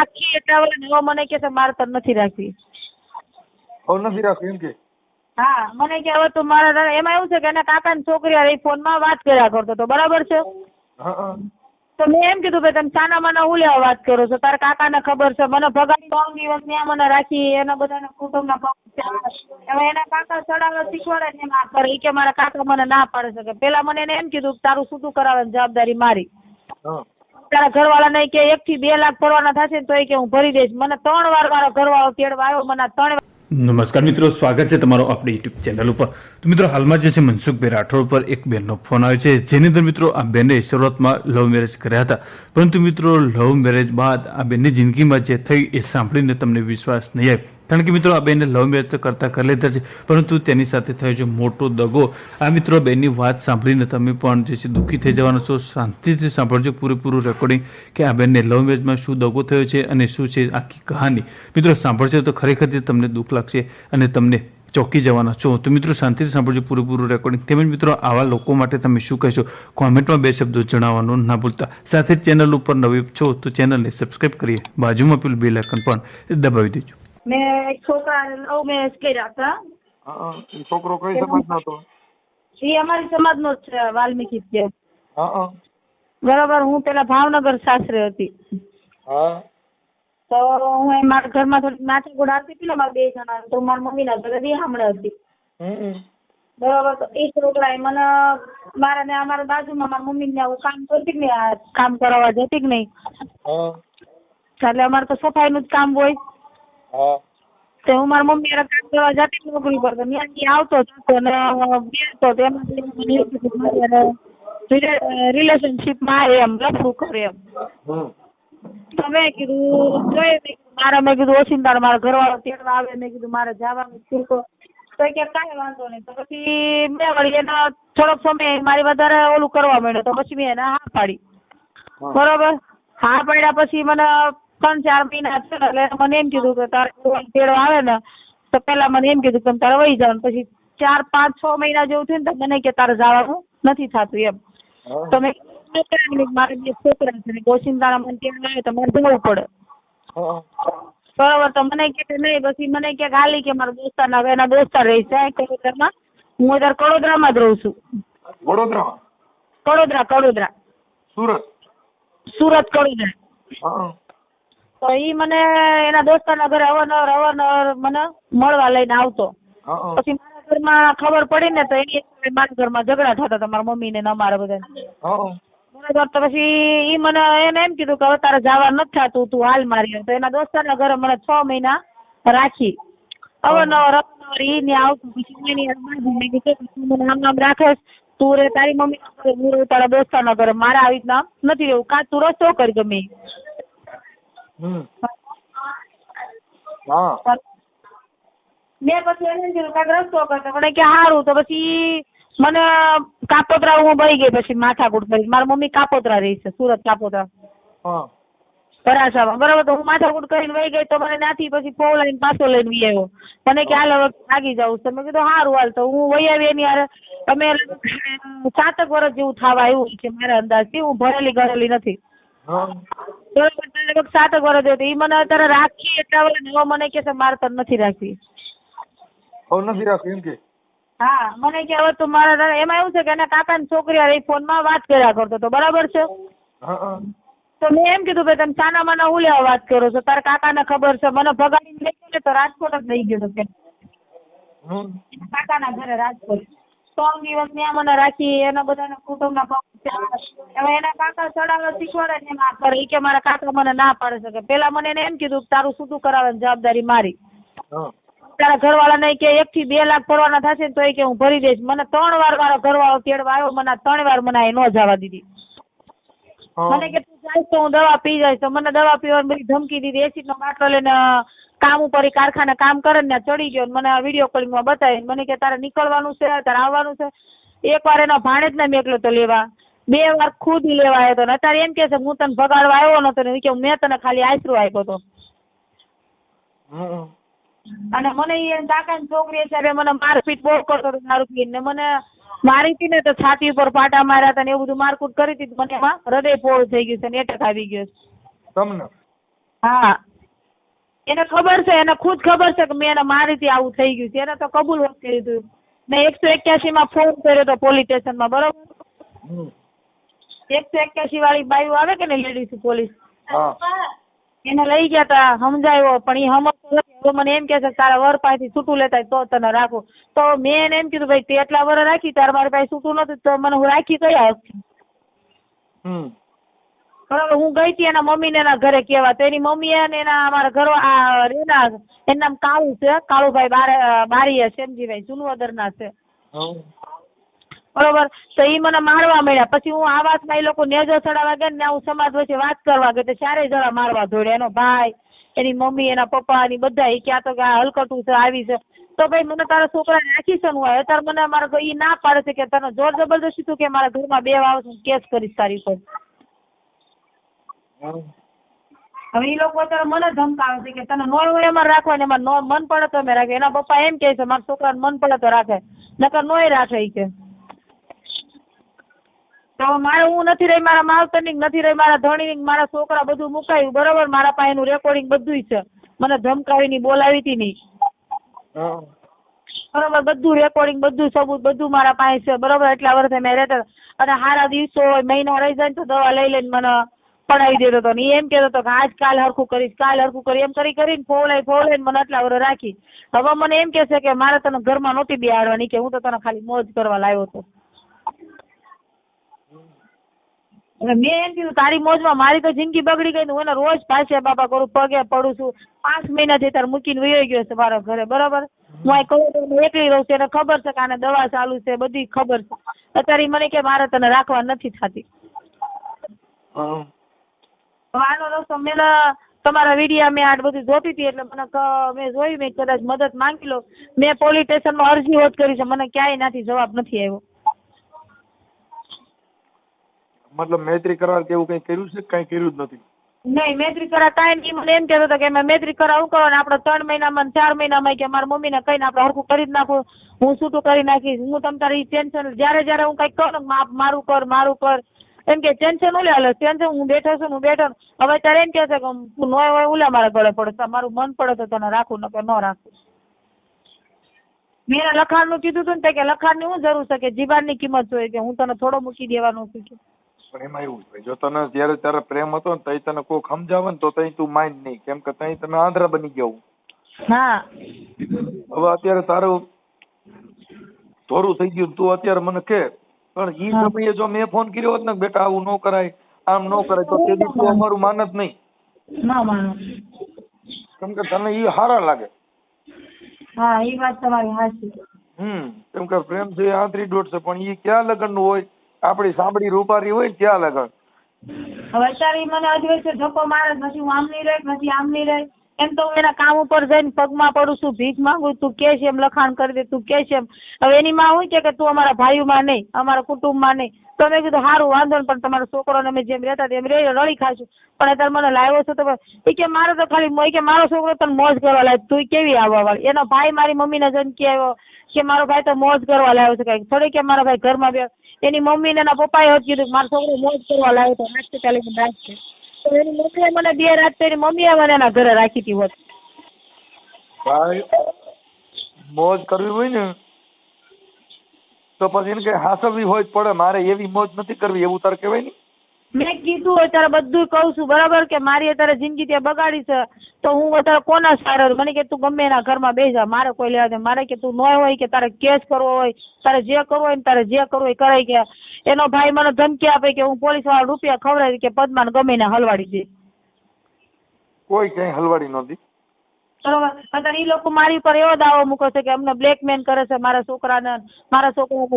રાખી એટલા વર્ષ હવે મને કે મારે તને નથી રાખવી. હવે નથી રાખવી એમ કે? હા, મને કે હવે તું મારા, એમાં એવું છે કે એના કાકાની છોકરી હારે ફોનમાં વાત કર્યા કરતો હતો, બરાબર છે. તો મેં એમ કીધું ભાઈ તમે સાના માના હું લેવા વાત કરો છો, તારા કાકાને ખબર છે, મને ભગાડી 3 દિવસ ત્યાં મને રાખી, એના બધાના કુટુંબના હવે એના કાકા ચડાવવા શીખવાડે ને એમ આ કરે કે મારા કાકા મને ના પાડે છે કે પેલા મને એને એમ કીધું તારું છૂટું કરાવવાની જવાબદારી મારી. તારા ઘરવાળાને કે 1 થી 2 લાખ ભરવાના થશે ને તો એ કે હું ભરી દઈશ. મને 3 વાર મારો ઘરવાળો તેડવા આવ્યો, મને 3 વાર. નમસ્કાર મિત્રો, સ્વાગત છે તમારો આપણી યુટ્યુબ ચેનલ ઉપર. તો મિત્રો હાલમાં જે છે મનસુખભાઈ રાઠોડ પર એક બેનનો ફોન આવ્યો છે, જેની અંદર મિત્રો આ બેને શરૂઆતમાં લવ મેરેજ કર્યા હતા, પરંતુ મિત્રો લવ મેરેજ બાદ આ બેનની જિંદગીમાં જે થઈ એ સાંભળીને તમને વિશ્વાસ નહીં આવે. કારણ કે મિત્રો આ બેને લવ મેરેજ તો કરતા કરી લીધા છે, પરંતુ તેની સાથે થયો છે મોટો દગો. આ મિત્રો બેનની વાત સાંભળીને તમે પણ જે છે દુઃખી થઈ જવાના છો. શાંતિથી સાંભળજો પૂરેપૂરું રેકોર્ડિંગ કે આ બેનને લવ મેરેજમાં શું દગો થયો છે અને શું છે આખી કહાની. મિત્રો સાંભળશો તો ખરેખર તમને દુઃખ લાગશે અને તમને ચોંકી જવાના છો. તો મિત્રો શાંતિથી સાંભળજો પૂરેપૂરું રેકોર્ડિંગ. તેમજ મિત્રો આવા લોકો માટે તમે શું કહેશો કોમેન્ટમાં 2 શબ્દો જણાવવાનું ના ભૂલતા. સાથે જ ચેનલ ઉપર નવી છો તો ચેનલને સબસ્ક્રાઈબ કરીએ, બાજુમાં પેલું બેલ આઇકન પણ દબાવી દેજો. મેં એક છોકરાને લવ મેરેજ કર્યા હતા. એ છોકરો કઈ સમાજનો હતો? એ અમારી સમાજનો જ છે, વાલ્મીકી છે. બરાબર. હું પેલા ભાવનગર સાસરે હતી. તો હું મારા ઘરમાં થોડી માથાકૂટ આવતી હતી ને મારા 2 જણા, તો મારા મમ્મીના ઘરે રીહામણે હતી. બરાબર. તો એ છોકરાએ મને મારા ને અમારા બાજુમાં મારા મમ્મીને હું કામ કરતી ને, કામ કરાવવા જતી કે નહીં, એટલે અમારે તો સફાઈનું જ કામ હોય. તો હું મારા મમ્મી કામ કરવા જતી નોકરી પર, તો ત્યાંથી આવતો જતો ને બેસતો, એમાં રિલેશનશીપમાં એમ લફડું કરે એમ. તો મેં કીધું મેં કીધું ઓછીંદાર મારા ઘરવાળો તેડવા આવે, મેં કીધું મારે જવાનું છૂટો. તો કે કાંઈ વાંધો નહીં. તો પછી મેં વળી એને થોડોક સમય મારી વધારે ઓલું કરવા માંડ્યો, તો પછી મેં એને હા પાડી. બરોબર. હા પાડ્યા પછી મને 3-4 મહિના છે ને, એટલે મને એમ કીધું કે તારે તેડવા આવે ને તો પેલા મને એમ કીધું કે તારે વહી જવાનું. પછી 4-5-6 મહિના જેવું થયું ને તો મને કે તારે જવાનું નથી થતું એમ. તો મેં મારે 2 છોકરા છે, ગોશિંદાના મને તેડવા આવે તો મારે જવું પડે. બરોબર. તો મને કે નહીં, પછી મને કે ખાલી કે મારા દોસ્તારના હવે એના દોસ્તાર રહી છે કડોદરામાં. હું અત્યારે કડોદરામાં જ રહું છું. કડોદરા. સુરત કડોદરા. તો ઈ મને એના દોસ્તારના ઘરે અવારનવાર મને મળવા લઈને આવતો. પછી મારા ઘરમાં ખબર પડી ને તો એની મારા ઘરમાં ઝઘડા થતા હતા મારા મમ્મી ને અમારા બધા. બરાબર. તો પછી ઈ મને એને એમ કીધું કે હવે તારે જવા નથી થતું, તું હાલ મારી. તો એના દોસ્તારના ઘરે મને 6 મહિના રાખી. અવારનવાર ઈ ને આવતું. પછી મેં કીધું મને આમ રાખે, તું રે તારી મમ્મી, હું રહું તારા દોસ્તારના ઘરે, મારે આવી રીતના નથી રહેવું. કાં તું રસ્તો કરી ગમે. મેં પછી એને કીધું કાંઈક રસ્તો કરતો, મને કે સારું. તો પછી મને કાપોદ્રા હું બળી ગઈ. પછી માથાકૂટ કરી, મારા મમ્મી કાપોદ્રા રહી છે, સુરત કાપોદ્રા ભરાસામાં. બરાબર. તો હું માથાકૂટ કરીને વહી ગઈ. તો મને ત્યાંથી પછી પોવલાઈને પાછો લઈને વી આવ્યો. મને કે હાલ હવે ભાગી જાઉં. તો મેં કીધું સારું હાલ. તો હું વહી આવી એની યાર. અમે 7 વર્ષ જેવું થવા આવ્યું છે મારા અંદાજથી. હું ભણેલી ગણેલી નથી. 7 વર્ષ હતી. એ મને અત્યારે રાખી એટલા વર્ષ હવે મને કે મારે તને નથી રાખવી. હવે નથી રાખવી એમ કે? હા, મને કે હવે તું મારા, એમાં એવું છે કે એના કાકાની છોકરી હારે ફોનમાં વાત કર્યા કરતો હતો, બરાબર છે. તો મેં એમ કીધું ભાઈ તમે સાના માના હું લેવા વાત કરો છો, તારા કાકાને ખબર છે, મને ભગાડીને લઈ ગયો ને તો રાજકોટ જ લઈ ગયો કે કાકાના ઘરે રાજકોટ. 3 દિવસ ત્યાં મને રાખી, એના બધાના કુટુંબના હવે એના કાકા ચડાવવા શીખવાડે ને એમ આ કરે કે મારા કાકા મને ના પાડે છે કે પેલા મને એને એમ કીધું તારું છૂટું કરાવવાની જવાબદારી મારી. તારા ઘરવાળાને કે 1 થી 2 લાખ ભરવાના થશે ને તો એ કે હું ભરી દઈશ. મને 3 વાર મારો ઘરવાળો તેડવા આવ્યો, મને 3 વાર મને ન જવા દીધી. મને કે તું જાય તો હું દવા પી જાય. તો મને દવા પીવાની બધી ધમકી દીધી. એસિડનો બાટલો લઈને કામ ઉપર કારખાને કામ કરે ને ચડી ગયો. મને વિડીયો કોલિંગમાં બતાવી. મને કે તારે નીકળવાનું છે, તારે આવવાનું છે. 1 વાર એનો ભાણેજને મેકલો તો લેવા, 2 વાર ખુદ લેવા આવ્યો હતો. અત્યારે એમ કે છે હું તને ભગાડવા આવ્યો નતો ને કે મેં તને ખાલી આશરો આપ્યો હતો. અને મને એ કાકાની છોકરી સાહેબે મને મારપીટ બહુ કરતો હતો દારૂ પીને. મને મારી હતી ને તો છાતી ઉપર પાટા માર્યા હતા ને એવું બધું મારકૂટ કરી હતી. મને એમાં હૃદય પોળું થઈ ગયું છે ને એટેક આવી ગયો છે તમને. હા એને ખબર છે, એને ખુદ ખબર છે કે મેં એને મારીથી આવું થઈ ગયું છે. એને તો કબૂલ વાત કરી દીધું. મેં 181 ફોન કર્યો હતો પોલીસ સ્ટેશનમાં, બરોબર. 181 વાળી બાઈઓ આવે કે ને લેડીઝ પોલીસ, એને લઈ ગયા તા, સમજાવ્યો પણ એ સમજતો નથી. હવે મને એમ કે છે તારા વર પાસેથી છૂટું લેતા હોય તો તને રાખું. તો મેં એને એમ કીધું ભાઈ તે એટલા વર રાખી, તાર મારી પાસે છૂટું નતું તો મને હું રાખી કયા હકથી? બરાબર. હું ગઈ હતી એના મમ્મીને એના ઘરે કહેવા, તો એની મમ્મીએ ને એના અમારા ઘર રેના એનું નામ કાળુ છે, કાળુભાઈ બારીએ શ્યામજીભાઈ જુનવદરના છે, બરોબર. તો એ મને મારવા મળ્યા. પછી હું આ વાતમાં એ લોકો નેજો ચડાવવા ગયા ને હું સમાજ વચ્ચે વાત કરવા ગઈ તો ચારેય જણા મારવા દોડ્યા. એનો ભાઈ, એની મમ્મી, એના પપ્પા, એની બધા. એ ક્યાં તો કે આ હલકટું છે, આવી છે. તો ભાઈ મને તારા છોકરાને રાખી છે હું અત્યારે મને મારા એ ના પાડે છે કે તને જોર જબરદસ્તી તું કે મારા ઘરમાં બે આવશે કેસ કરીશ તારી પર. હવે એ લોકો અત્યારે મને ધમકાવે છે કે તને નોય હોય એમાં રાખવા ને એમાં મન પડે તો અમે રાખે. એના પપ્પા એમ કહે છે મારા છોકરાને મન પડે તો રાખે, નકર નોય રાખે. એ કે તો મારે હું નથી રહી, મારા માવતરની નથી રહી, મારા ધણીની, મારા છોકરા બધું મુકાયું, બરોબર. મારા પાસે એનું રેકોર્ડિંગ બધું છે. મને ધમકાવીને બોલાવી હતી નહીં, બરોબર. બધું રેકોર્ડિંગ, બધું સબૂત, બધું મારા પાસે છે, બરોબર. એટલા વર્ષે મેં રહેતા અને સારા દિવસો હોય, મહિના રહી જાય ને તો દવા લઈ લઈને મને પડાવી દેતો હતો. ને એમ કહેતો હતો કે આજ કાલ હરખું કરીશ, કાલ હરખું કરી, એમ કરીને ફોલાઈને મને આટલા વર્ષ રાખી. હવે મને એમ કહે છે કે મારે તને ઘરમાં નહોતી બેહાડવાની, કે હું તો તને ખાલી મોજ કરવા લાવ્યો હતો. એટલે મેં એમ કીધું તારી મોજમાં મારી તો જિંદગી બગડી ગઈ. હું એને રોજ પાસે બાબા કરું, પગે પડું છું. 5 મહિનાથી તાર મૂકીને વયો ગયો છે મારા ઘરે, બરાબર. હું અહીં કહું તો હું એકલી રહું છું, એને ખબર છે કે આને દવા ચાલુ છે, બધી ખબર છે. અત્યારે મને કે મારે તને રાખવા નથી થતી. આનો રસ્તો મેં તમારા વિડીયા મેં આ બધું જોતી હતી એટલે મને મેં જોયું, મેં કદાચ મદદ માંગી લો. મેં પોલીસ સ્ટેશનમાં અરજી હોત કરી છે, મને ક્યાંય નથી જવાબ નથી આવ્યો. મતલબ મૈત્રી કરાર કે એવું કઈ કર્યું છે? કઈ કર્યું જ નથી. નહીં, મૈત્રી કરાર કાંઈ નહીં. મને એમ કહેતો હતો કે મેં મૈત્રી કરાર હું કરો ને આપણે 3 મહિનામાં 4 મહિનામાં કે મારા મમ્મીને કહીને આપણે હરખું કરી જ નાખું, હું છૂટું કરી નાખીશ. હું તમ તારી ટેન્શન જ્યારે હું કંઈક કહું ને મારું કર એમ કે ટેન્શન ઓલે હાલે, ટેન્શન હું બેઠો છું, હું બેઠો. હવે ત્યારે એમ કહે છે કે તું નોય હોય ઓલા મારા ગળે પડે, મારું મન પડે તો તને રાખું, ન કે ન રાખું. મેં એને લખાણનું કીધું હતું ને કે લખાણની શું જરૂર છે, કે જીવાનની કિંમત જોઈએ, કે હું તને થોડો મૂકી દેવાનું છું. પણ એમાં એવું છે જો તને જયારે તારે પ્રેમ હતો ને તઈ તને કોઈ સમજાવે ને તો તઈ તું માઇન્ડ નહીં, કેમ કે તઈ તમે આંધળા બની ગયો. હા હવે અત્યારે તારું થોડું થઈ ગયું, તું અત્યારે મને કે પણ ઈ સમયે જો મેં ફોન કર્યો હોત ને બેટા આવું ન કરાય, આમ ન કરાય, તો તે તું અમારું માનત નહીં. ના માનો, કેમ કે તને ઈ હારા લાગે. હા એ વાત તમારી સાચી. કેમ કે પ્રેમ છે આંતરી દોઢ છે, પણ ઈ ક્યાં લગ્ન નું હોય? આપડી સાંભળી રૂપારી હોય ને ત્યાં લગન. હવે અત્યારે મને અજવે છે ધક્કો મારે, પછી હું આમ નહીં રહી, પછી આમ નહીં રહી. એમ તો હું એના કામ ઉપર જઈને પગમાં પડું છું, ભીખ માંગુ, તું કે છે એમ લખાણ કરી દે, તું કે છે એમ. હવે એની માં હોય કે તું અમારા ભાઈઓમાં નહીં, અમારા કુટુંબમાં નહીં. તો મેં કીધું સારું વાંધો ને, પણ તમારા છોકરોને અમે જેમ રહેતા એમ રળી ખાશું. પણ અત્યારે મને લાવ્યો છો તો એ કે મારે તો ખાલી કે મારો છોકરો તને મોજ કરવા લાવ્યો, તું કેવી આવવા વાળી. એનો ભાઈ મારી મમ્મીને જઈને કે આવ્યો કે મારો ભાઈ તો મોજ કરવા લાવ્યો છે, કઈ થોડી કે મારા ભાઈ ઘરમાં બે. એની મમ્મી ને એના પપ્પાએ જ કીધું મારો છોકરો મોજ કરવા લાવ્યો તો હોસ્પિટલ રાખશે. તો એની મમ્મીએ મને 2 રાત તો એની મમ્મીએ મને એના ઘરે રાખી હતી હોત. ભાઈ મોજ કરવી હોય ને તો પછી એને કઈ હાસવવી હોય પડે. મારે એવી મોજ નથી કરવી એવું તારે કહેવાય ને. મેં કીધું અત્યારે બધું કહું છું, બરાબર, કે મારી અત્યારે જિંદગી ત્યાં બગાડી છે તો હું અત્યારે કોના સારા? મને કે તું ગમે એના ઘરમાં બેસી જા, મારે કોઈ લેવા દે. મારે કે તું ન હોય કે તારે કેસ કરવો હોય, તારે જે કરવો હોય ને તારે જે કરવું હોય કરાય. કે એનો ભાઈ મને ધમકી આપે કે હું પોલીસ વાળા રૂપિયા ખવડાવી કે પદ્માને ગમે એને હલવાડી દે. કોઈ ક્યાંય હલવાડી નહોતી, બરોબર. અત્યારે એ લોકો મારી ઉપર એવો દાવો મૂકે છે કે અમને બ્લેકમેલ કરે છે, મારા છોકરાને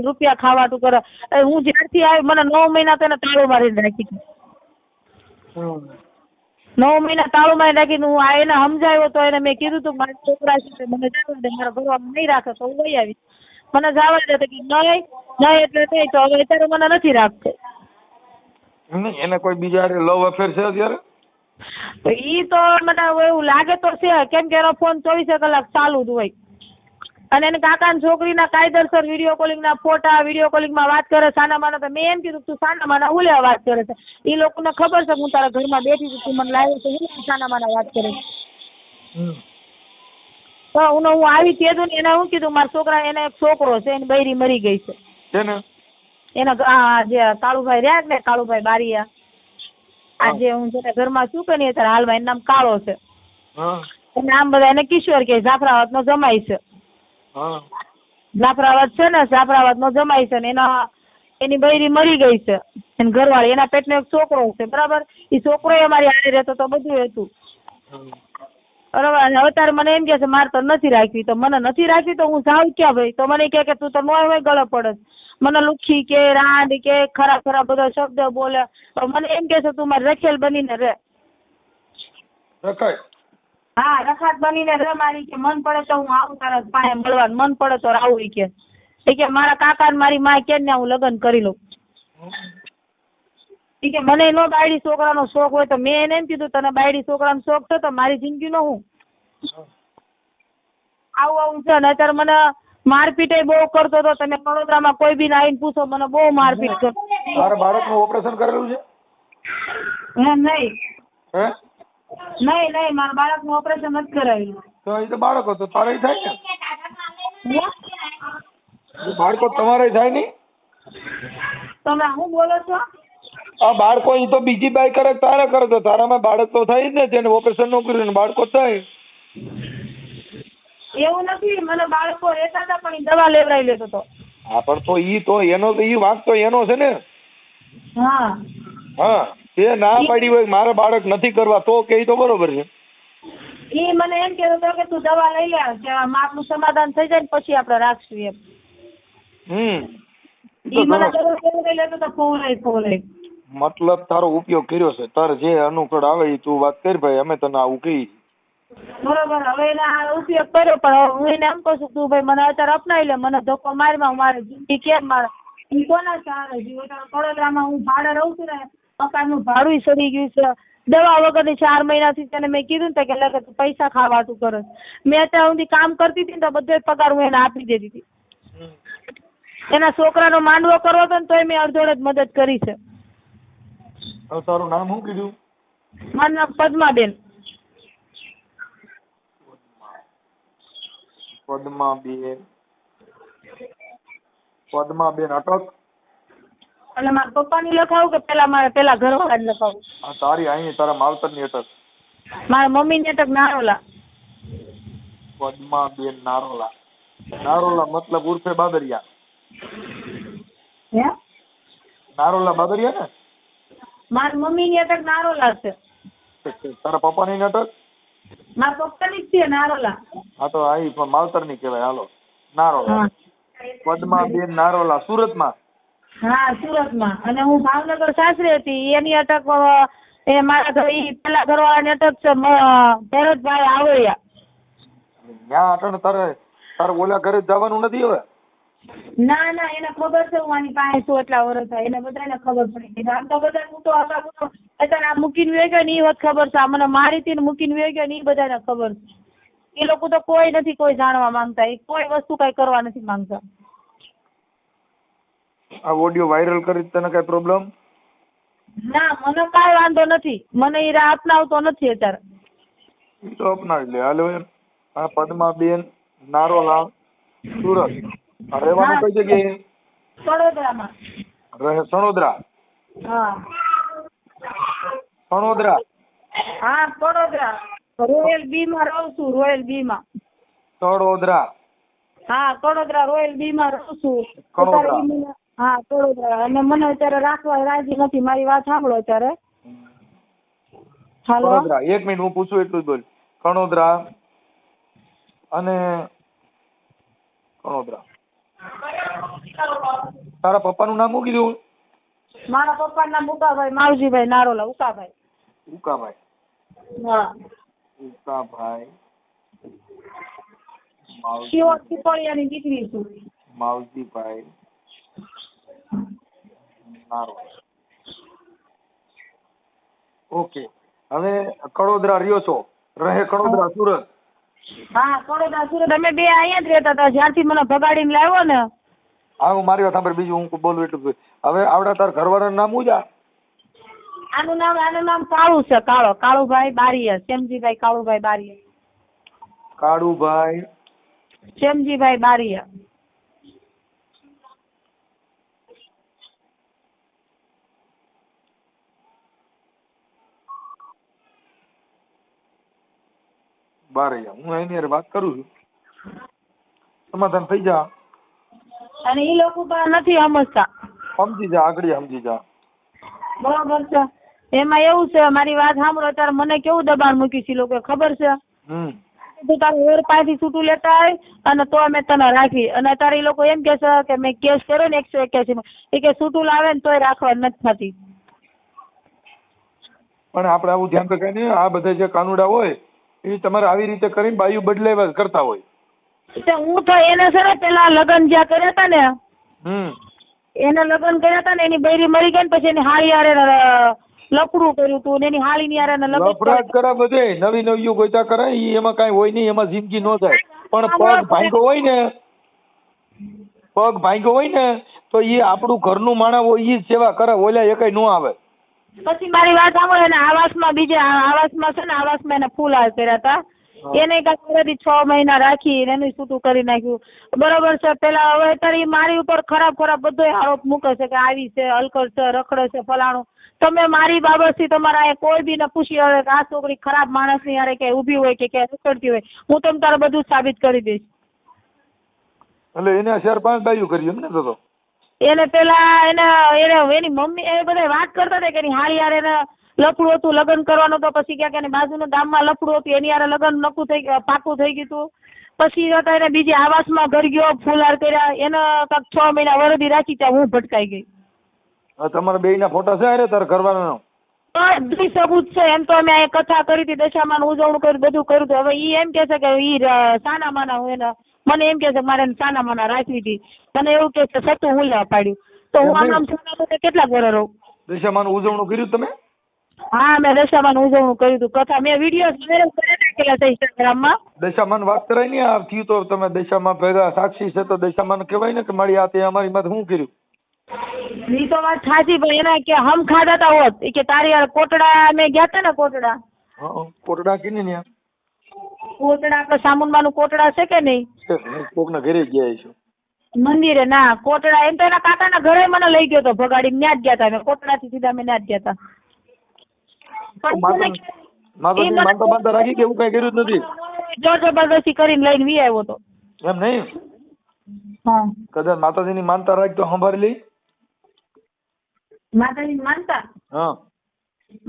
રૂપિયા ખાવાતું કરે. હું જ્યારથી આવી મને 9 મહિના તો એને તાળું મારીને રાખી હતી. 9 મહિના તાળું મારીને રાખી. હું એને સમજાવ્યો તો એને મેં કીધું તું મારા છોકરા છે મને જવા દે, મારા ઘરવાળા નહીં રાખે તો હું વહી આવીશ, મને જવા દે. તો કે નહીં એટલે નહીં. તો હવે અત્યારે મને નથી રાખતો. એને કોઈ બીજા લવ અફેર છે અત્યારે? તો ઈ તો મને એવું લાગે તો છે, કેમ કે એનો ફોન 24 કલાક ચાલુ જ હોય. અને એને કાકાની છોકરીના કાયદેસર વિડીયો કોલિંગના ફોટા વિડીયો કોલિંગમાં વાત કરે સાના માના. તો મેં એમ કીધું તું સાના માના હું લેવા વાત કરે છે? એ લોકોને ખબર છે હું તારા ઘરમાં બેઠી છું, તું મને લાવ્યો છે, હું સાના માના વાત કરે છે? તો હું આવી કીધું ને એને શું કીધું મારા છોકરા એને એક છોકરો છે એની બૈરી મરી ગઈ છે. એના જે કાળુભાઈ રહ્યા ને કાળુભાઈ બારીયા, આજે હું જેને ઘરમાં છું કે નહીં અત્યારે હાલમાં એનું નામ કાળો છે. એને આમ બધા એને કિશોર કે જાફરાબાદ નો જમાઈ છે. જાફરાબાદ છે ને જાફરાબાદ નો જમાઈ છે ને એની બૈરી મરી ગઈ છે. એની ઘરવાળી એના પેટનો એક છોકરો છે બરાબર. એ છોકરો અમારી હારે રહેતો તો બધું હતું બરાબર. અને અત્યારે મને એમ કે છે મારે તો નથી રાખવી. તો મને નથી રાખવી તો હું જાઉં ક્યાં ભાઈ? તો મને કે તું તો નોય હોય ગળે પડે. મને લુખી કે રાંડ કે ખરાબ ખરાબ બધા શબ્દ બોલે. તો મને એમ કે છે તું મારી રખેલ બનીને રે. હા રખાત બનીને રે મારી. કે મન પડે તો હું આવું તારા પાસે મળવાનું, મન પડે તો આવું. કે મારા કાકા ને મારી માં કે ને હું લગ્ન કરી લઉં. કે મને નો બાયડી છોકરાનો શોખ હોય. તો મેં એને એમ કીધું તને બાયડી છોકરાનો શોખ છે તો મારી જિંદગી નો હું આવું છે. ને અત્યારે મને મારપીટ બહુ કરતો હતો. તમે વડોદરામાં કોઈ બી આવીને પૂછો મને બહુ મારપીટ કરતો. તારા બાળકનું ઓપરેશન કરેલું છે? નહીં મારા બાળકનું ઓપરેશન નથી કરાવ્યું. તો એ તો બાળકો તો તારે થાય ને? બાળકો તમારે થાય નહીં? તમે શું બોલો છો? આ બાળકો એ તો બીજી બાઈ કરે તારે કરે તો તારામાં બાળક તો થાય જ ને. જેને ઓપરેશન ન કર્યું બાળકો થાય. એવું નથી, મને બાળકો રહેતા હતા પણ એ દવા લેવડાવી લેતો હતો. હા પણ તો એનો તો ઈ વાંક તો એનો છે ને. હા એ ના પાડી હોય મારે બાળક નથી કરવા તો કે તો બરોબર છે. એ મને એમ કહેતો હતો કે તું દવા લઈ લે કે આપનું સમાધાન થઈ જાય ને પછી આપણે રાખશું એમ. ઈ મને દવા લઈ લેતો તો ફોન મતલબ તારો ઉપયોગ કર્યો છે. તારે જે અનુકૂળ આવે એ તું વાત કરી ભાઈ, અમે તને આવું કહી. બરોબર. હવે એને આ ઉપયોગ કર્યો પણ હું એને એમ કહું છું તું ભાઈ મને અત્યારે અપનાવી લે. મને ધક્કો મારમાં મારે જિંદગી કેમ મારે એ કોના સહારે જીવ? વડોદરામાં હું ભાડે રહું છું ને, મકાનનું ભાડું સડી ગયું છે. દવા વગરની 4 મહિનાથી તેને મેં કીધું ને કે લગે તું પૈસા ખાવાતું કરે. મેં અત્યાર સુધી કામ કરતી હતી ને તો બધો પગાર હું એને આપી દેતી હતી. એના છોકરાનો માંડવો કરવો હતો ને તોય મેં અડધોડ જ મદદ કરી છે. તારું નામ શું કીધું? મારું નામ પદ્માબેન. પદ્માબેન અટક. અને મારા પપ્પાની લખાવું કે પેલા ઘરવાળા જ લખાવું? તારી અહીં તારા માવતરની અટક. મારા મમ્મીની અટક નારોલા. પદ્માબેન નારોલા. નારોલા મતલબ ઉર્ફે બાદરિયા. નારોલા બાદરિયા ને? મારી મમ્મીની અટક નારોલા છે. તારા પપ્પાની અટક? મારા પપ્પાની જ છે નારોલા. હા તો આઈ માવતરની કહેવાય. હાલો નારોલા. પદ્માબેન નારોલા સુરતમાં? હા સુરતમાં. અને હું ભાવનગર સાસરે હતી. એની અટક એ મારા ઘર પેલા ઘરવાળાની અટક છે ભરતભાઈ આવડિયા. ત્યાં અટણ તારે ઓલા ઘરે જવાનું નથી હવે? ના એને ખબર છે હું આની પાસે છું એટલા વર્ષ થાય. એને બધાને ખબર પડી ગઈ. આમ તો બધા હું તો અત્યારે આ મૂકીને વહી ગયો ને એ વાત ખબર છે. આ મને મારી હતી ને મૂકીને વહી ગયો ને એ બધાને ખબર છે. એ લોકો તો કોઈ નથી કોઈ જાણવા માંગતા. એ કોઈ વસ્તુ કઈ કરવા નથી માંગતા. આ ઓડિયો વાયરલ કરી તને કઈ પ્રોબ્લેમ? ના મને કાંઈ વાંધો નથી. મને એ અપનાવતો નથી અત્યારે. એ તો અપનાવી લે. હાલો આ પદ્માબેન નારોલા સુરત. રહેવાનું કઈ જગ્યાએ? વડોદરામાં. રહે સણોદરા? હા સણોદરા. હા વડોદરા. રોયલ બી માં રહું છું. રોયલ બી માં. સડોદરા? હા વડોદરા રોયલ બી માં રહું છું. કણોદરા. હા વડોદરા. અને મને અત્યારે રાખવા રાજી નથી. મારી વાત સાંભળો અત્યારે. હાલો કણોદરા. 1 મિનિટ હું પૂછું એટલું જ બોલ. કણોદરા અને કણોદરા. તારા પપ્પાનું નામ શું કીધું? મારા પપ્પાનું નામ ઉકાભાઈ માવજીભાઈ નારોલા. ઉકાભાઈ. હા ઉકાભાઈ શિવર પીપળિયાની દીકરી છું. માવજીભાઈ નારોલા. ઓકે. હવે કડોદરા રહ્યો છો. રહે કડોદરા સુરત? હા કડોદરા સુરત અમે બે અહીંયા જ રહેતા હતા જ્યારથી મને ભગાડીને લાવ્યો ને. હા હું મારી વાત સાંભળ, બીજું હું બોલું એટલું હવે આવડા તાર ઘરવાળાનું નામ શું છે? આનું નામ કાળુ છે, કાળુભાઈ બારીયા, શ્યામજીભાઈ કાળુભાઈ બારીયા. કાળુભાઈ શ્યામજીભાઈ બારીયા. બારૈયા, હું એની હારે વાત કરું છું, સમાધાન થઈ જા. અને એ લોકો તો નથી સમજતા. સમજી જા, આગળ સમજી જા. બરોબર છે. એમાં એવું છે, મારી વાત સાંભળો, ત્યારે મને કેવું દબાણ મૂક્યું છે લોકો ખબર છે? તું તારું ઓર પાસેથી છૂટું લેતા હોય અને તો અમે તને રાખી, અને અત્યારે એ લોકો એમ કે છે કે મેં કેસ કર્યો ને 181 એ કે છૂટું લાવે ને તોય રાખવા નથી થતી. પણ આપણે આવું ધ્યાન રખાય ને, આ બધા જે કાનુડા હોય એ તમારે આવી રીતે કરીને બાયુ બદલાવ્યા કરતા હોય. હું તો એને છે ને પેલા લગ્ન જ્યાં કર્યા હતા ને, એને લગ્ન કર્યા હતા ને એની બૈરી મરી ગઈ ને પછી એની હાળી હારે લફડું કર્યું હતું ને એની હાળી ની હારે લફડાટ કરા બધે નવી નવી ગોતા કરાય, એમાં કઈ હોય નહીં, એમાં જિંદગી ન થાય. પણ પગ ભાંગ્યો હોય ને તો એ આપણું ઘરનું માણસ હોય એ જ સેવા કરે, ઓલા એ કઈ ન આવે. પછી મારી વાત સાંભળો, એને આવાસમાં છે ને આવાસમાં એને ફૂલ હાલ કર્યા હતા. એને કાંઈ 6 મહિના રાખી એનું છૂટું કરી નાખ્યું. બરોબર છે. પેલા હવે અત્યારે મારી ઉપર ખરાબ બધો આરોપ મૂકે છે કે આવી છે, હલકડ છે, રખડે છે, ફલાણું. તમે મારી બાબતથી તમારા કોઈ બી ને પૂછી હવે કે આ છોકરી ખરાબ માણસની હારે કે ઊભી હોય કે રખડતી હોય, હું તમને તારે બધું સાબિત કરી દઈશ. એટલે એને 4-5 બાયું કર્યું એમ ને? તો એને પેલા એની મમ્મી એ બધા વાત કરતા હતા કે એની હારી હારે એને લફડું હતું, લગ્ન કરવાનું તો પછી ક્યાંક એની બાજુના ગામમાં લફડું હતું, એની હારે લગ્ન પાકું થઈ ગયું હતું. પછી એને બીજી આવાસમાં ઘર ગયો, ફૂલહાર કર્યા, એને કાંક 6 મહિના વરદી રાખી, ત્યાં હું ભટકાઈ ગઈ. તમારા બેયના ફોટા છે હારે તાર કરવાનો? બધું સબૂત છે. એમ તો અમે અહીંયા કથા કરી હતી, દશામાન ઉજવણું કર્યું, બધું કર્યું હતું. હવે ઈ એમ કે છે કે ઈ સાના માના હું એને મને એમ કે છે મારે સાના માના રાખવી હતી, મને એવું કે છે સતું હું લેવા પાડ્યું. તો હું આમ સાના કેટલા વર્ષ રહું? દશામાન ઉજવણું કર્યું તમે? હા મેં દશામાન ઉજવણું કર્યું હતું, કથા મેં વિડીયો કરી નાખેલા છે ઇન્સ્ટાગ્રામમાં. દશામાન વાત કરાય ને, આ થયું તો તમે દશામાં ભેગા સાક્ષી છે તો દશામાન કહેવાય ને કે મારી આ તે અમારી માં શું કર્યું? ઈ તો વાત સાચી, પણ એના કે હમ ખાધા તા હોત કે તારી યાર કોટડા મેં ગયા હતા ને કોટડા. કોટડા કીને ને કોટડા આપણે સામુંડમાનું કોટડા છે કે નહીં? કોકના ઘરે ગયા છો મંદિરે? ના કોટડા એમ તો એના કાકાના ઘરે મને લઈ ગયો તો ભગાડીને, ત્યાં જ ગયા હતા. કોટડાથી સીધા અમે ત્યાં જ ગયા હતા. માનતા રાખી કે એવું કઈ કર્યું જ નથી? જોર જબરદસ્તી કરીને લઈને વી આવ્યો તો. એમ નહીં? હા કદાચ માતાજીની માનતા રાખ તો સંભાળી લઈ. માતાજીની માનતા? હા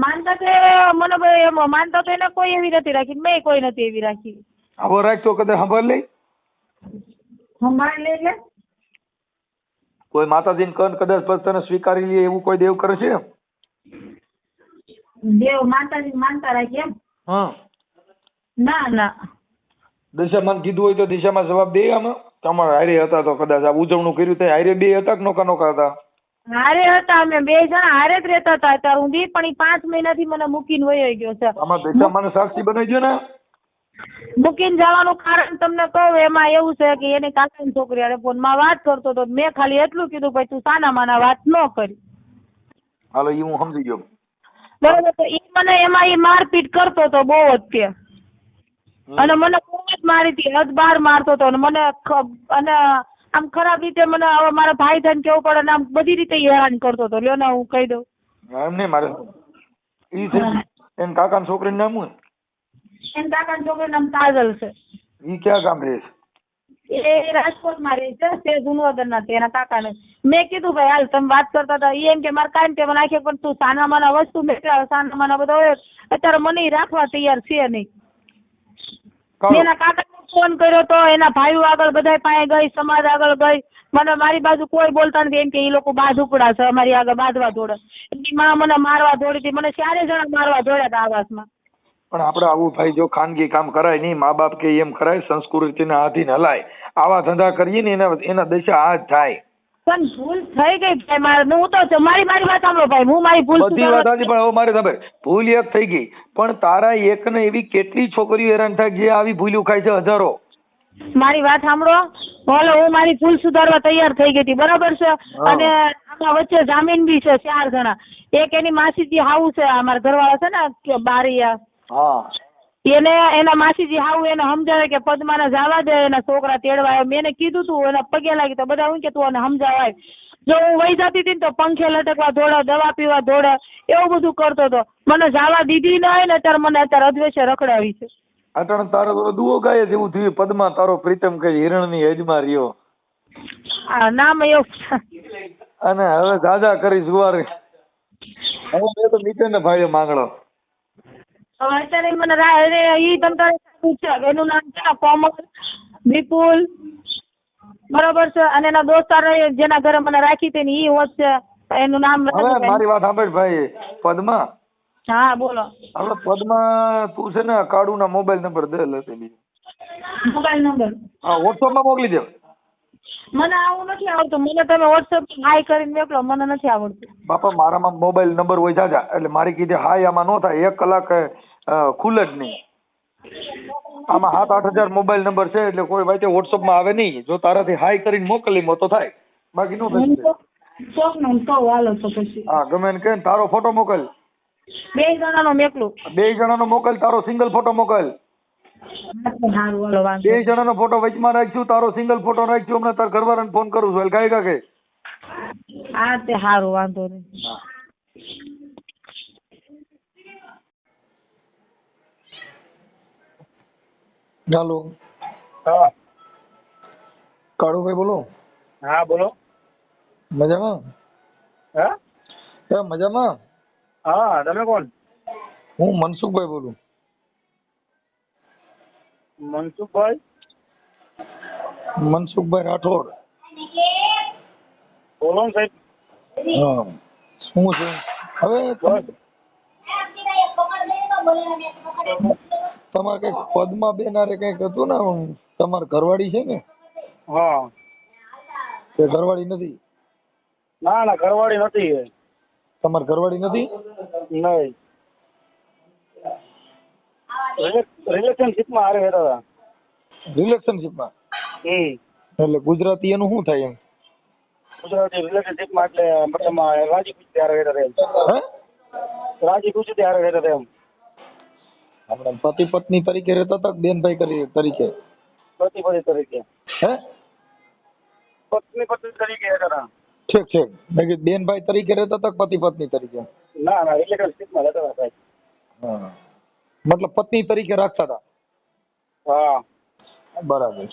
માનતા કે મને એમ માનતા તો એને કોઈ એવી નથી રાખી, મેં કોઈ નથી એવી રાખી. આવો રાખ તો કદાચ સંભાળી લઈ. સંભાળી લે એટલે કોઈ માતાજીને કન કદાચ પછી તને સ્વીકારી લે એવું કોઈ દેવ કરે છે? દેવ માતાજી માનતા રાખી એમ? હા ના દશામાન કીધું હોય તો દિશામાં જવાબ દે. આમાં તમારે હારે હતા તો કદાચ આ ઉજવણું કર્યું તો હારે બે હતા કે નોકા હતા? હારે હતા, અમે 2 જણા હારે જ રહેતા હતા અત્યાર સુધી, પણ ઈ 5 મહિનાથી મને મૂકીને વયો ગયો છે. આમાં દશામાન સાક્ષી બનાવી દો ને. મૂકીને જવાનું કારણ તમને કહું, એમાં એવું છે કે એની કાકાની છોકરી હારે ફોનમાં વાત કરતો હતો. મેં ખાલી એટલું કીધું ભાઈ તું સાના માના વાત ન કરી. હાલો ઈ હું સમજી ગયો. બરોબર. તો ઈ મને એમાં ઈ મારપીટ કરતો હતો બહુ જ તે, અને મને બહુ જ મારી હતી, હદ બાર મારતો હતો. અને મને અને આમ ખરાબ રીતે મને હવે મારા ભાઈ થઈને કેવું પડે ને આમ બધી રીતે હેરાન કરતો હતો. લ્યો ને હું કહી દઉં. એમ નહીં મારે ઈ છે એન કાકાની છોકરીનું નામ શું? એન કાકાની છોકરીનું નામ કાજલ છે. ઈ ક્યાં ગામ રહે છે? એ રાજકોટમાં રહે છે, તે જુનાગઢના છે એના કાકાને. મેં કીધું ભાઈ હાલ તમે વાત કરતા હતા, એ એમ કે મારે કાંઈ તે મને આખે પણ તું સાના માના વસ્તુ મેળવ્યા, સાના માના બધા હોય અત્યારે મને રાખવા તૈયાર છે નહીં. મેં એના કાકાને ફોન કર્યો તો, એના ભાઈઓ આગળ બધા પાસે ગઈ, સમાજ આગળ ગઈ, મને મારી બાજુ કોઈ બોલતા નથી. એમ કે એ લોકો બાદ ઉપડા છે અમારી આગળ બાંધવા દોડે. એની માં મને મારવા દોડી હતી, મને 4 જણા મારવા દોડ્યા હતા આવાસમાં. પણ આપણે આવું ભાઈ જો ખાનગી કામ કરાય નહીં, મા બાપ કે એમ કરાય, સંસ્કૃતિના આધીન હલાય. આવા ધંધા કરીએ ને એના દશા આ જ થાય. પણ ભૂલ થઈ ગઈ ભાઈ મારે હું તો મારી વાત સાંભળો ભાઈ હું મારી ભૂલ બધી વાત સાચી પણ હવે મારે સાંભળ ભૂલ એક થઈ ગઈ પણ તારા એક ને એવી કેટલી છોકરીઓ હેરાન થાય જે આવી ભૂલ્યું ખાય છે હજારો. મારી વાત સાંભળો બોલો હું મારી ભૂલ સુધારવા તૈયાર થઈ ગઈ હતી બરાબર છે અને આમાં વચ્ચે જામીન બી છે 4 જણા એક એની માસીજી હાવું છે અમારા ઘરવાળા છે ને બારીયા હા એને એના માસીજી હાવું એને સમજાવે કે પદ્માને જવા દે એના છોકરા તેડવા આવે મેં એને કીધું તું એના પગે લાગી તો બધા હું કે તું એને સમજાવાય જો હું વહી જતી હતી ને તો પંખે લટકવા દોડે દવા પીવા દોડે એવું બધું કરતો હતો મને જવા દીધી ન હોય ને ત્યારે મને અત્યારે અદ્વેષે રખડાવી છે. અટણ તારો તો દુઓ ગાય જેવું થયું પદ્મા તારો પ્રીતમ કે હિરણની હેજમાં રહ્યો આ નામ એવું અને હવે દાદા કરી જુવાર હવે મેં તો નીચે ને ભાઈ માંગણો હવે અત્યારે મને ઈ તમ તારે પૂછે એનું નામ છે કોમલ વિપુલ બરોબર છે અને એના દોસ્તાર જેના ઘરે મને રાખી હતી ને ઈ હોત છે એનું નામ હવે મારી વાત સાંભળ ભાઈ પદ્મા હા બોલો હવે પદ્મા તું છે ને કાળુ ના મોબાઈલ નંબર દે લેતી મોબાઈલ નંબર હા વોટ્સઅપ માં મોકલી દે. મને આવું નથી આવડતું મને તમે વોટ્સઅપ હાય કરીને મોકલો મને નથી આવડતું બાપા મારામાં મોબાઈલ નંબર હોય જાજા એટલે મારી કીધે હાય આમાં ન થાય 1 કલાક ખુલે જ નહીં. આમાં 7-8 હજાર મોબાઈલ નંબર છે એટલે કોઈ વાતે વોટ્સઅપ માં આવે નહીં જો તારાથી હાય કરીને મોકલી તો થાય બાકી નો થાય. ચોકનું કહું હાલો તો પછી હા ગમે ને કે તારો ફોટો મોકલ 2 જણાનો મોકલું 2 જણાનો મોકલ તારો સિંગલ ફોટો મોકલ સારું હાલો વાંધો 2 જણાનો ફોટો વચમાં રાખશું તારો સિંગલ ફોટો રાખશું હમણાં તાર ઘરવાળાને ફોન કરું છું એટલે કાંઈ કાકે હા તે સારું વાંધો નહીં. ચાલો હા કાળુભાઈ બોલો. હા બોલો. મજામાં? હા મજામાં? હા તમે કોણ? હું મનસુખભાઈ બોલું. મનસુખભાઈ? મનસુખભાઈ રાઠોડ. બોલો ને સાહેબ. હા શું છે હવે તમારે કઈક પદ્મા બેન હારે કઈક હતું ને તમારે ઘરવાળી છે ને? હા. તે ઘરવાળી નથી? ના ના ઘરવાળી નથી. તમારે ઘરવાળી નથી? નહીં. રિલેશનશીપમાં હારે રહેતા હતા. રિલેશનશીપમાં? એટલે ગુજરાતી એનું શું થાય એમ? ગુજરાતી રિલેશનશીપમાં એટલે મતલબ રાજી ખુશી હારે રહેતા હતા એમ. રાજી ખુશી હારે રહેતા હતા એમ. આપણે પતિ પત્ની તરીકે રહેતા હતા બેનભાઈ તરીકે? પતિ પત્ની તરીકે. હે? પત્ની પત્ની તરીકે રહેતા હતા. ઠીક ઠીક મેં કીધું બેનભાઈ તરીકે રહેતા હતા પતિ પત્ની તરીકે? ના ના રિલેશનશીપમાં રહેતા હતા સાહેબ. હા મતલબ પત્ની તરીકે રાખતા હતા? હા બરાબર.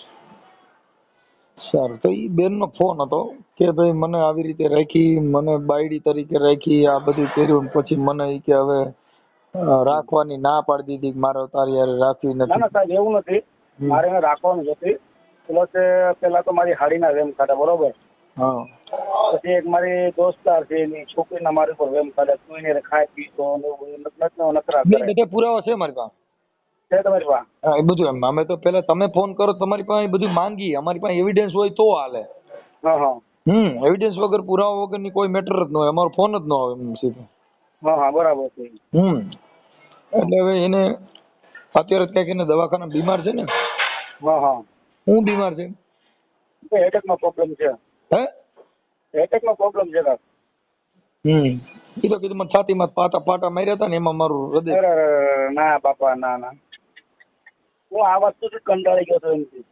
સારું તો ઈ બેન નો ફોન હતો કે ભાઈ મને આવી રીતે રાખી મને બાયડી તરીકે રાખી આ બધું કર્યું પછી મને ઈ કે હવે રાખવાની ના પાડી દીધી મારે તારી હારે રાખવી ના ના નથી. સાહેબ એવું નથી મારે એને રાખવાનું જ હતી. પેલા તો મારી હાડીના વેમ ખાતા બરોબર. હા પછી એક મારી દોસ્તાર છે એની છોકરીના મારી પર વેમ ખાતા તું એને ખાય પીતો નખરા કરે. બધા પુરાવા છે મારી પાસે. છે તમારી પાસે? હા એ બધું એમ અમે તો પેલા તમે ફોન કરો તમારી પાસે બધું માંગી અમારી પાસે એવિડન્સ હોય તો હાલે. હા હા એવિડન્સ વગર પુરાવા વગરની કોઈ મેટર જ ન હોય અમારો ફોન જ ન આવે એમ સીધું. હા હા બરાબર છે. એટલે હવે એને અત્યારે ક્યાંક એને દવાખાના બીમાર છે ને? હા હા. હું બીમાર છે? હેડેકનો પ્રોબ્લેમ છે. હે? હેડેકનો પ્રોબ્લેમ છે કાક. એ તો કીધું મને છાતીમાં પાટા માર્યા હતા ને એમાં મારું હૃદય. અરે ના બાપા ના ના હું આ વસ્તુથી કંટાળી ગયો હતો એમથી.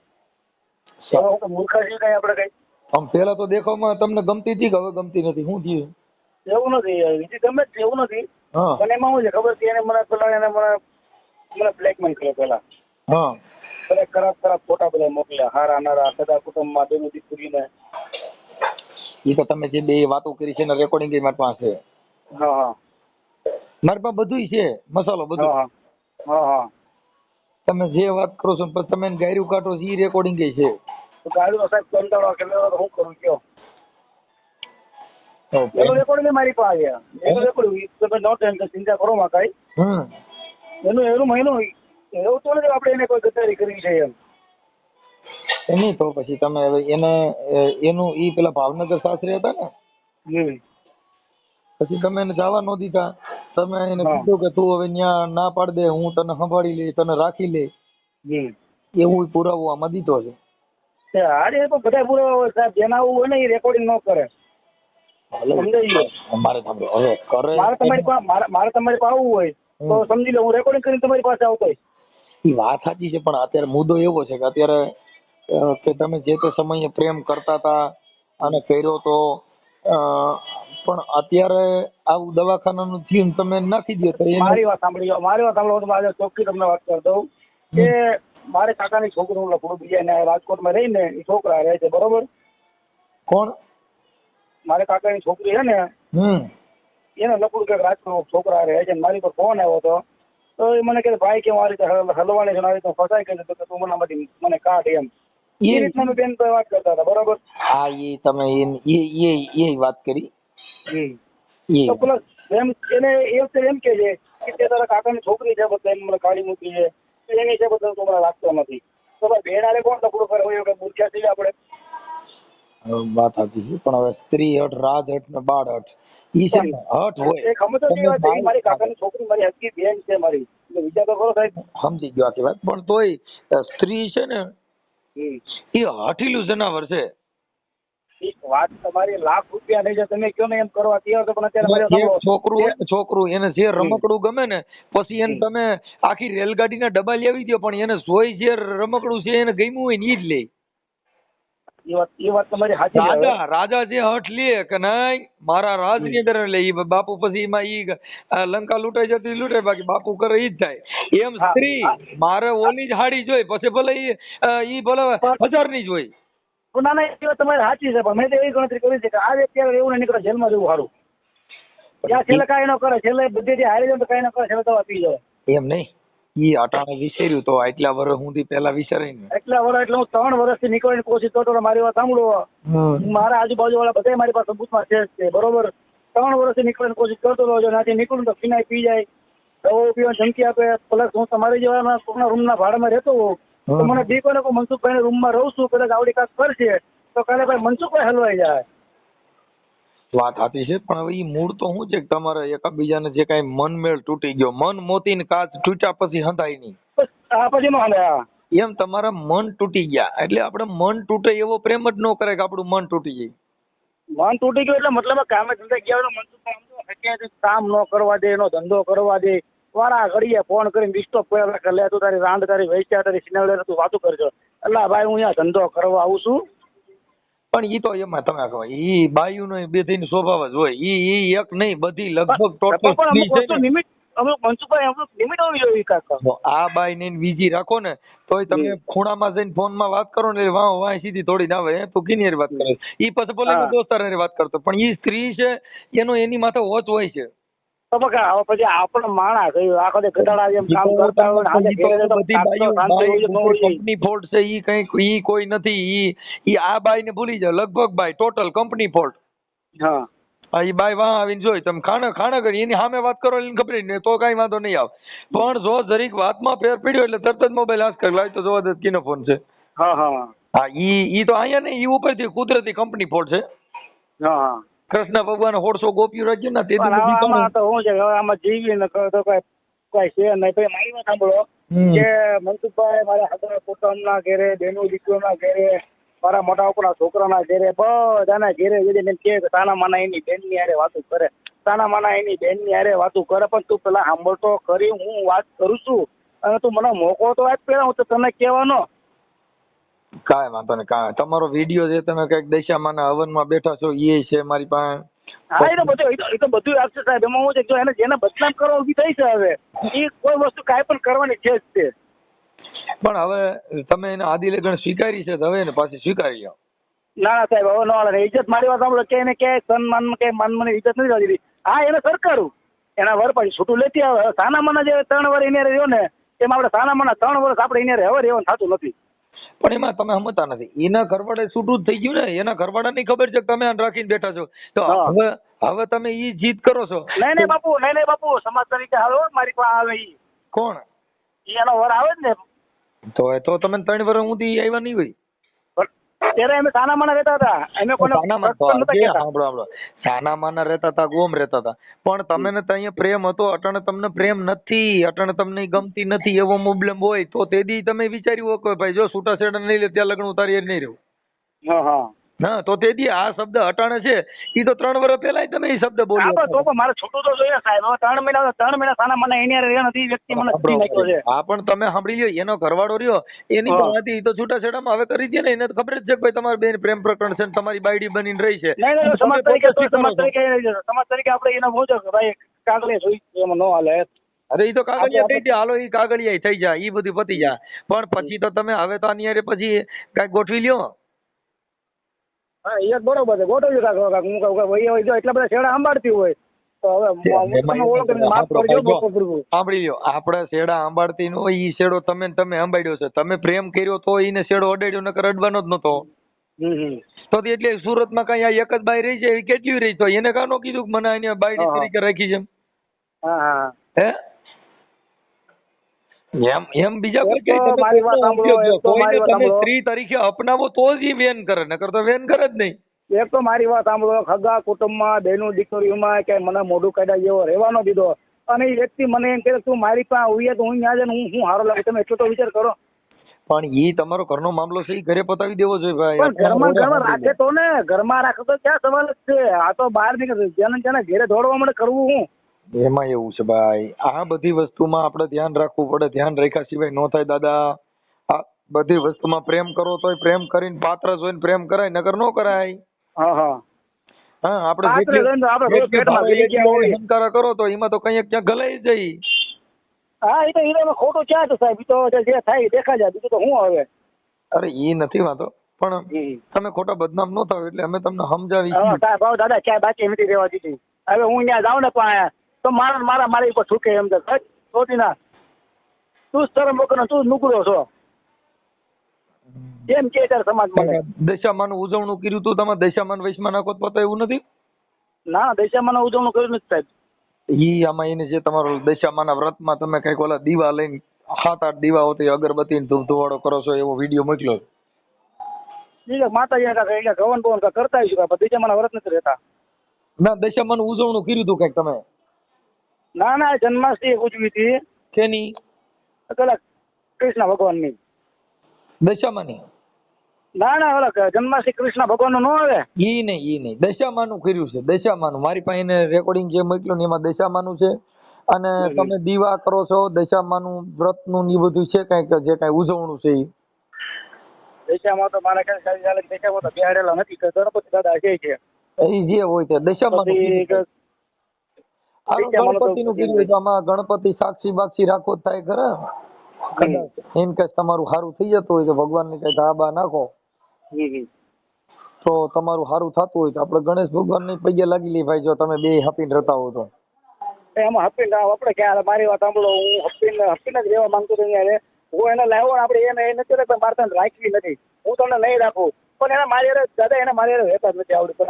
મૂર્ખા છીએ કઈ આપણે કઈ? આમ પેલા તો દેખાવમાં તમને ગમતી હતી કે હવે ગમતી નથી શું થયું? એવું નથી વિધિ ગમે જ એવું નથી. હા પણ એમાં શું છે ખબર છે એને મને બ્લેકમેલ કર્યો પેલા. હા બધા ખરાબ ફોટા બધા મોકલ્યા હારા નારા સદા કુટુંબમાં બેનું દીકરીને. એ તો તમે જે બે વાતો કરી છે ને રેકોર્ડિંગ મારી પાસે છે. હા હા મારી પાસે બધું છે મસાલો બધું. હા હા હા. તમે જે વાત કરો છો પછી તમે ગાયરું કાઢો છો એ રેકોર્ડિંગ છે. તો ગાડીનો સાહેબ કંટાળો કે હું કરું કયો? એનું રેકોર્ડિંગ મારી પાસે એનું રેકોર્ડિંગ તમે નો ટેન્શન ચિંતા કરો માં કઈ. એનું મહિનો એવું તો નથી આપણે એને કોઈ ગદ્દારી કરવી છે એમ. નહીં તો પછી તમે હવે એને એનું ઈ પેલા ભાવનગર સાસરે હતા ને, પછી તમે એને જવા ન દીધા. તમે એને કીધું કે તું હવે ન્યા ના પાડ દે, હું તને સંભાળી લઈ, તને રાખી લે, એવું પુરાવો આમાં દીધો છે. અરે તો બધા પુરાવા હોય સાહેબ, જેના આવું હોય ને એ રેકોર્ડિંગ ન કરે. સમજાઈ ગયો? મારે સાંભળો, હવે કરે મારે તમારી પાસે આવવું હોય તો સમજી લો, હું રેકોર્ડિંગ કરીને તમારી પાસે આવતો હોય. ઈ વાત સાચી છે, પણ અત્યારે મુદ્દો એવો છે કે અત્યારે કે તમે જે તે સમયે પ્રેમ કરતા હતા અને કર્યો તો, પણ અત્યારે આવું દવાખાનાનું થયું ને તમે નાખી દો તો મારી વાત સાંભળો, હું મારે ચોખ્ખી તમને વાત કરી દઉં કે મારે કાકાની છોકરીનું લફડું બીજા રાજકોટમાં રહીને એ છોકરા રહે છે, બરોબર? કોણ? મારે કાકાની છોકરી છે ને, એને લફડું કે રાજકોટ છોકરા રહે છે. મારી પર ફોન આવ્યો હતો તો એ મને કહે ભાઈ કે મારી રીતે હલવાની છે, મારી રીતે ફસાઈ ગઈ છે, તો તું મને કાઢ એમ. એ રીતના મેં બેન વાત કરતા હતા, બરોબર? હા, એ તમે એ વાત કરી. તો પ્લસ એને એમ કે છે કે તે તારા કાકાની છોકરી છે, બધા મને કાઢી મૂકી છે, એની છે બધા તો મને લાગતો નથી. તો ભાઈ બેન આલે કોણ લફડું કરે હોય કે મૂર્ખ્યા છીએ આપણે? વાત સાચી છે, પણ હવે સ્ત્રી હટ, રાજ હટ ને બાળ હટ, ઈ છે ને હટ હોય. એક સમજો કે વાત છે, મારી કાકાની છોકરી મારી હક્કી બેન છે મારી, વિચાર તો કરો સાહેબ. સમજી ગયો આખી વાત, પણ તોય સ્ત્રી છે ને એ હઠીલું જનાવર છે. વાત તમારી લાખ રૂપિયા નહીં છે, તમે કયો ને એમ કરવા તૈયાર છો, પણ અત્યારે છોકરું એને જે રમકડું ગમે ને, પછી એને તમે આખી રેલગાડીના ડબ્બા લેવી દો, પણ એને જોઈ જે રમકડું છે એને ગમ્યું હોય ને ઈ જ લે. એ વાત તમારી સાચી. રાજા જે હઠ લે કે નહીં મારા રાજ ની અંદર લે, ઈ બાપુ પછી એમાં ઈ લંકા લૂંટાઈ જતી લૂંટાય, બાકી બાપુ કરે ઈ જ થાય. એમ સ્ત્રી મારે ઓલી જ હાડી જોઈ, પછી ભલે ઈ ભલે 1000 ની જોઈ. ના ના, એ વાત તમારી સાચી છે, પણ મેં તો એવી ગણતરી કરી છે કે આજે અત્યારે એવું નીકળે જેલમાં જવું સારું. ત્યાં છેલ્લે કાંઈ ન કરે, છેલ્લે બધી હારી જાય તો કાંઈ ન કરે, છેલ્લે દવા પી જાય. એમ નહીં, ઈ અટાણે વિચાર્યું તો આટલા વર્ષ સુધી પેલા વિચારે ને, એટલા વર્ષ એટલે હું 3 વર્ષથી નીકળવાની કોશિશ કરતો. મારી વાત સાંભળો, મારા આજુબાજુ વાળા બધા મારી પાસે સબૂતમાં છે, બરોબર? 3 વર્ષથી નીકળવાની કોશિશ કરતો હતો, જો નાથી નીકળું તો ફિનાઈ પી જાય, દવાઓ પીવાની ધમકી આપે. પ્લસ હું તમારી જેવા કોઈના રૂમના ભાડામાં રહેતો હોઉં તો મને બીક હોય ને કોઈ મનસુખભાઈ રૂમમાં રહું છું, કદાચ આવડી કાંક કરશે તો કાલે ભાઈ મનસુખભાઈ હલવાઈ જાય. વાત સાચી છે, પણ હવે ઈ મૂળ તો શું છે કે તમારે એકબીજાને જે કાંઈ મનમેળ તૂટી ગયો, મન મોતી ને કાચ તૂટ્યા પછી હંધાય નહીં. પછી નો હાલે. એમ તમારા મન તૂટી ગયા એટલે આપણે મન તૂટે એવો પ્રેમ જ ન કરે કે આપણું મન તૂટી જાય. મન તૂટી ગયું એટલે મતલબ કામે ધંધે ગયા હોય મનસુખભાઈ કામ ન કરવા દે, એનો ધંધો કરવા દે, વાળા ઘડીએ ફોન કરીને ડિસ્ટર્બ કર્યા રાખે, લે તું તારી રાંડ તારી વૈચા તારી સિનેવડે તું વાતું કરજો. એટલે ભાઈ હું અહીંયા ધંધો કરવા આવું છું. પણ ઈ તો એમાં તમે કહો ઈ બાયુનો બેથી સ્વભાવ જ હોય, ઈ એક નહીં બધી લગભગ ટોટલ લિમિટ મનસુખભાઈ અમુક લિમિટ હોવી જોઈએ કાકા. આ બાઈ ને બીજી રાખો ને તોય તમે ખૂણામાં જઈને ફોનમાં વાત કરો ને વાહ સીધી થોડી ના આવે, તું કિની હારે વાત કરે, ઈ પછી ભલે દોસ્તાર હારે વાત કરતો, પણ ઈ સ્ત્રી છે એનો એની માથે હોચ હોય છે. તો બકા હવે પછી આપણે માણસ આખો દે ગધાડા જેમ કામ કરતા હોય, કંપની ફોલ્ટ છે, ઈ કઈ ઈ કોઈ નથી, ઈ આ બાઈ ને ભૂલી જાવ, લગભગ બાઈ ટોટલ કંપની ફોલ્ટ. હા ઈ બાઈ વાહ આવીને જોઈ તમે ખાણા કરી એની સામે વાત કરો એટલે ખબર ને તો કઈ વાંધો નહીં આવે, પણ જો જરીક વાતમાં ફેર પડ્યો એટલે તરત જ મોબાઈલ હાથ કરી લાય તો જોવા દે કીનો ફોન છે. હા ઈ તો અહીંયા નહીં, ઈ ઉપરથી કુદરતી કંપની ફોલ્ટ છે. હા કૃષ્ણ ભગવાન 100 ગોપીઓ રાખ્યો ને તે તો હું છે આમાં જીવી ને તો કઈ છે નહીં. પછી મારી વાત સાંભળો કે મનસુખભાઈ મારા હગા કુટુંબના ઘેરે, બેનો દીકરીઓના ઘેરે, મારા મોટા ઉપરના છોકરાના ઘેરે, બધાના ઘેરે જઈને કે તાના માના એની બેનની હારે વાતું કરે, તાના માના એની બેનની હારે વાતું કરે. પણ તું પેલા સાંભળતો ખરી, હું વાત કરું છું અને તું મને મોકો તો આજ પેલા હું તો તને કહેવાનો. કાંઈ વાંધો નહીં, કાંઈ તમારો વિડીયો જે તમે કઈક દશામાના હવનમાં બેઠા છો એ છે મારી પાસે. હા એ તો બધું આપશે સાહેબ. એમાં હું છે જો એને જેને બદનામ કરવા ઉભી થઈ છે હવે એ કોઈ વસ્તુ કાંઈ પણ કરવાની છે જ તે. પણ હવે તમે એને આદિ લગન સ્વીકારી છે હવે એને પાછી સ્વીકારી લો. ના ના સાહેબ હવે ન હાલે. ઇજ્જત મારી વાત સાંભળો કે એને કે સન્માન કે માન ઇજ્જત નથી લાગી. હા એને સરકારું એના વર પાછી છૂટું લેતી આવે. સાના માના જે 3 વર્ષ એને રહ્યો ને એમાં આપણે સાના માના 3 વર્ષ આપણે એને હવે રહેવાનું થતું નથી. પણ એમાં તમે સમજતા નથી, એના ઘરવાળે છૂટું જ થઈ ગયું ને, એના ઘરવાળાની ખબર છે કે તમે આને રાખીને બેઠા છો તો હવે તમે ઈ જીત કરો છો. નહીં બાપુ સમાજ તરીકે હાલો મારી પાસે આવે ઈ કોણ એનો વર આવે જ ને તો તમે 3 વર્ષ સુધી આવ્યા નહીં હોય. ત્યારે અમે સાનામાના રહેતા હતા, અમે કોઈને સાનામાં તો નતા કહેતા. સાંભળો સાનામાના રહેતા હતા, ગોમ રહેતા હતા, પણ તમે ને ત્યાં પ્રેમ હતો, અટાણે તમને પ્રેમ નથી, અટાણે તમને ગમતી નથી એવો પ્રોબ્લેમ હોય તો તે દી તમે વિચાર્યું કે ભાઈ જો છૂટાછેડા નહીં લે ત્યાં લગ્ન ઉતારી નહીં રહ્યું. હા હા તો તે દી આ શબ્દ અટાણે છે ઈ તો 3 વર્ષ પહેલા તમે ઈ શબ્દ હા, બોલ્યો પણ તો પણ મારે છૂટું તો જોઈએ સાહેબ. હવે 3 મહિના સાનામાના એની હારે રહ્યા નથી, વ્યક્તિ મને છૂટી નાખ્યો છે. હા પણ તમે સાંભળી લ્યો, એનો ઘરવાળો રહ્યો એની હા. તો હતી, ઈ તો છૂટાછેડામાં હવે કરી દે ને, એને તો ખબર જ છે કે ભાઈ તમારી બેન પ્રેમ પ્રકરણ છે ને તમારી બાયડી બનીને રહી છે. નહીં નહીં, તમે સમાજ પોતે તરીકે સ્વીકારો સમાજ છો. તરીકે આપણે એને બોલજો કે ભાઈ કાગળે જોઈ એમાં ન હાલે. અરે ઈ તો કાગળિયા આપણે- થઈ જાય, હાલો ઈ કાગળિયા થઈ જાય, ઈ બધું પતી જાય, પણ પછી તો તમે હવે તો આની હારે પછી કાંઈક ગોઠવી લ્યો. હા એ જ બરોબર છે, ગોઠવજો કાંઈક. હું કહું કે ભાઈ હવે જો એટલા બધા છેડા સંભાળતી હોય તો હવે હું તમને ઓળખીને માફ કરજો. સાંભળી લ્યો, આપણે શેડા આંબાડતી નો ઈ શેડો તમે આંબાડ્યો છે, તમે પ્રેમ કર્યો તો ઈને શેડો અડાડ્યો, નકર અડવાનો જ નતો. તો તે એટલે સુરતમાં કઈ આ એક જ બાઈ રહી છે, એવી કેટલી રહી, તો એને કાનો કીધું કે મને આને બાયડી તરીકે રાખી છે? હા હે એમ બીજા કોઈ કઈ તો મારી વાત સાંભળો, એક તો મારી વાત તમે સાંભળો. સ્ત્રી તરીકે અપનાવો તો જ ઈ વેન કરે, નકર તો વેન કરે જ નહીં. એક તો મારી વાત સાંભળો, ખગા કુટુંબમાં બેનું દીકરીઓમાં કે મને મોઢું કાઢ્યા જેવો રહેવાનો દીધો, અને એ વ્યક્તિ મને એમ કહે તું મારી પાસે ઉઈએ તો હું ત્યાં જઈને હું હારો લાગે. તમે એટલો તો વિચાર કરો. પણ ઈ તમારો ઘરનો મામલો છે, ઈ ઘરે પતાવી દેવો જોઈએ ભાઈ. પણ ઘરમાં રાખે તો ને, ઘરમાં રાખે તો ક્યાં સવાલ જ છે. આ તો બહાર નીકળે જેને ઘેરે દોડવા મળે કરવું હું. એમાં એવું છે ભાઈ, આ બધી વસ્તુમાં આપણે ધ્યાન રાખવું પડે, ધ્યાન રાખ્યા સિવાય નો થાય દાદા. આ બધી વસ્તુમાં પ્રેમ કરો તોય પ્રેમ કરીને પાત્ર જોઈને પ્રેમ કરાય, નકર નો કરાય. હા આપણે પાત્ર જોઈને તો આપણે રોજ પેટમાં ગળી ગયા હોય. સંસ્કાર કરો તો એમાં તો કઈક ક્યાંક ગલાઈ જાય. હા એ તો ખોટું ક્યાં છે સાહેબ, ઈ તો જે થાય એ દેખાય જાય, બીજું તો હું હવે. અરે ઈ નથી વાંધો, પણ તમે ખોટા બદનામ નો થાવ એટલે અમે તમને સમજાવી. સાહેબ હવે દાદા ક્યાંય બાકી નથી રહેવા દીધી. હવે હું ત્યાં જાઉં ને પણ તો મારી ઉપર છૂકે એમ તો છોટી ના તું શરમ વગરનો તું નુકડો છો એમ કે ત્યારે સમાજ મને. દશામાનું ઉજવણું કર્યું તું તમે, દશામાન વૈશમાં નાખો તો એવું નથી? ના દશામાનું ઉજવણું કર્યું નથી સાહેબ. ઈ આમાં એને જે તમારો દશામાના વ્રતમાં તમે કઈક ઓલા દીવા લઈને 7-8 દીવા હોતી અગરબત્તી ને ધૂપધુવાડો કરો છો એવો વિડીયો મોકલ્યો. માતાજી ગવન ભવન કરતા આવીશું, દશામાના વ્રત નથી રહેતા. ના દશામાનું ઉજવણું કર્યું તું કઈક તમે? ના જન્માષ્ટમી ઉજવી હતી. કેની? પેલા કૃષ્ણ ભગવાનની. દશામાની? ના ઓલા જન્માષ્ટમી કૃષ્ણ ભગવાનનું ન આવે. ઈ નહીં દશામાનું કર્યું છે, દશામાનું. મારી પાસે રેકોર્ડિંગ જે મોકલ્યું ને એમાં દશામાનું છે, અને તમે દીવા કરો છો દશામાનું વ્રતનું ને બધું છે કઈક જે કઈ ઉજવણું છે ઈ. દશામાં તો મારા ખ્યાલ દશામાં તો બેહાડેલા નથી, ગણપતિ દાદા છે એ જે હોય તે દશામાનું ગણપતિનું કીધું તો આમાં ગણપતિ સાક્ષી બાક્ષી રાખો થાય ખરે. એમ કે તમારું સારું થઈ જતું હોય તો ભગવાનની કઈ ધાબા નાખો તો તમારું સારું થતું હોય તો આપણે ગણેશ ભગવાનની પગે લાગી લઈ ભાઈ, જો તમે બે હપીને રહેતા હો તો. એમાં હપીને આપણે ક્યાં, મારી વાત સાંભળો, હું હપીને જ રહેવા માંગતો હતો અહીંયા. હું એને લાવ્યો આપણે એને એ નથી રહેતા, મારે તને રાખવી નથી, હું તમને નહીં રાખું, પણ એને મારી દાદા એને મારી રહેતા જ નથી આવડતું.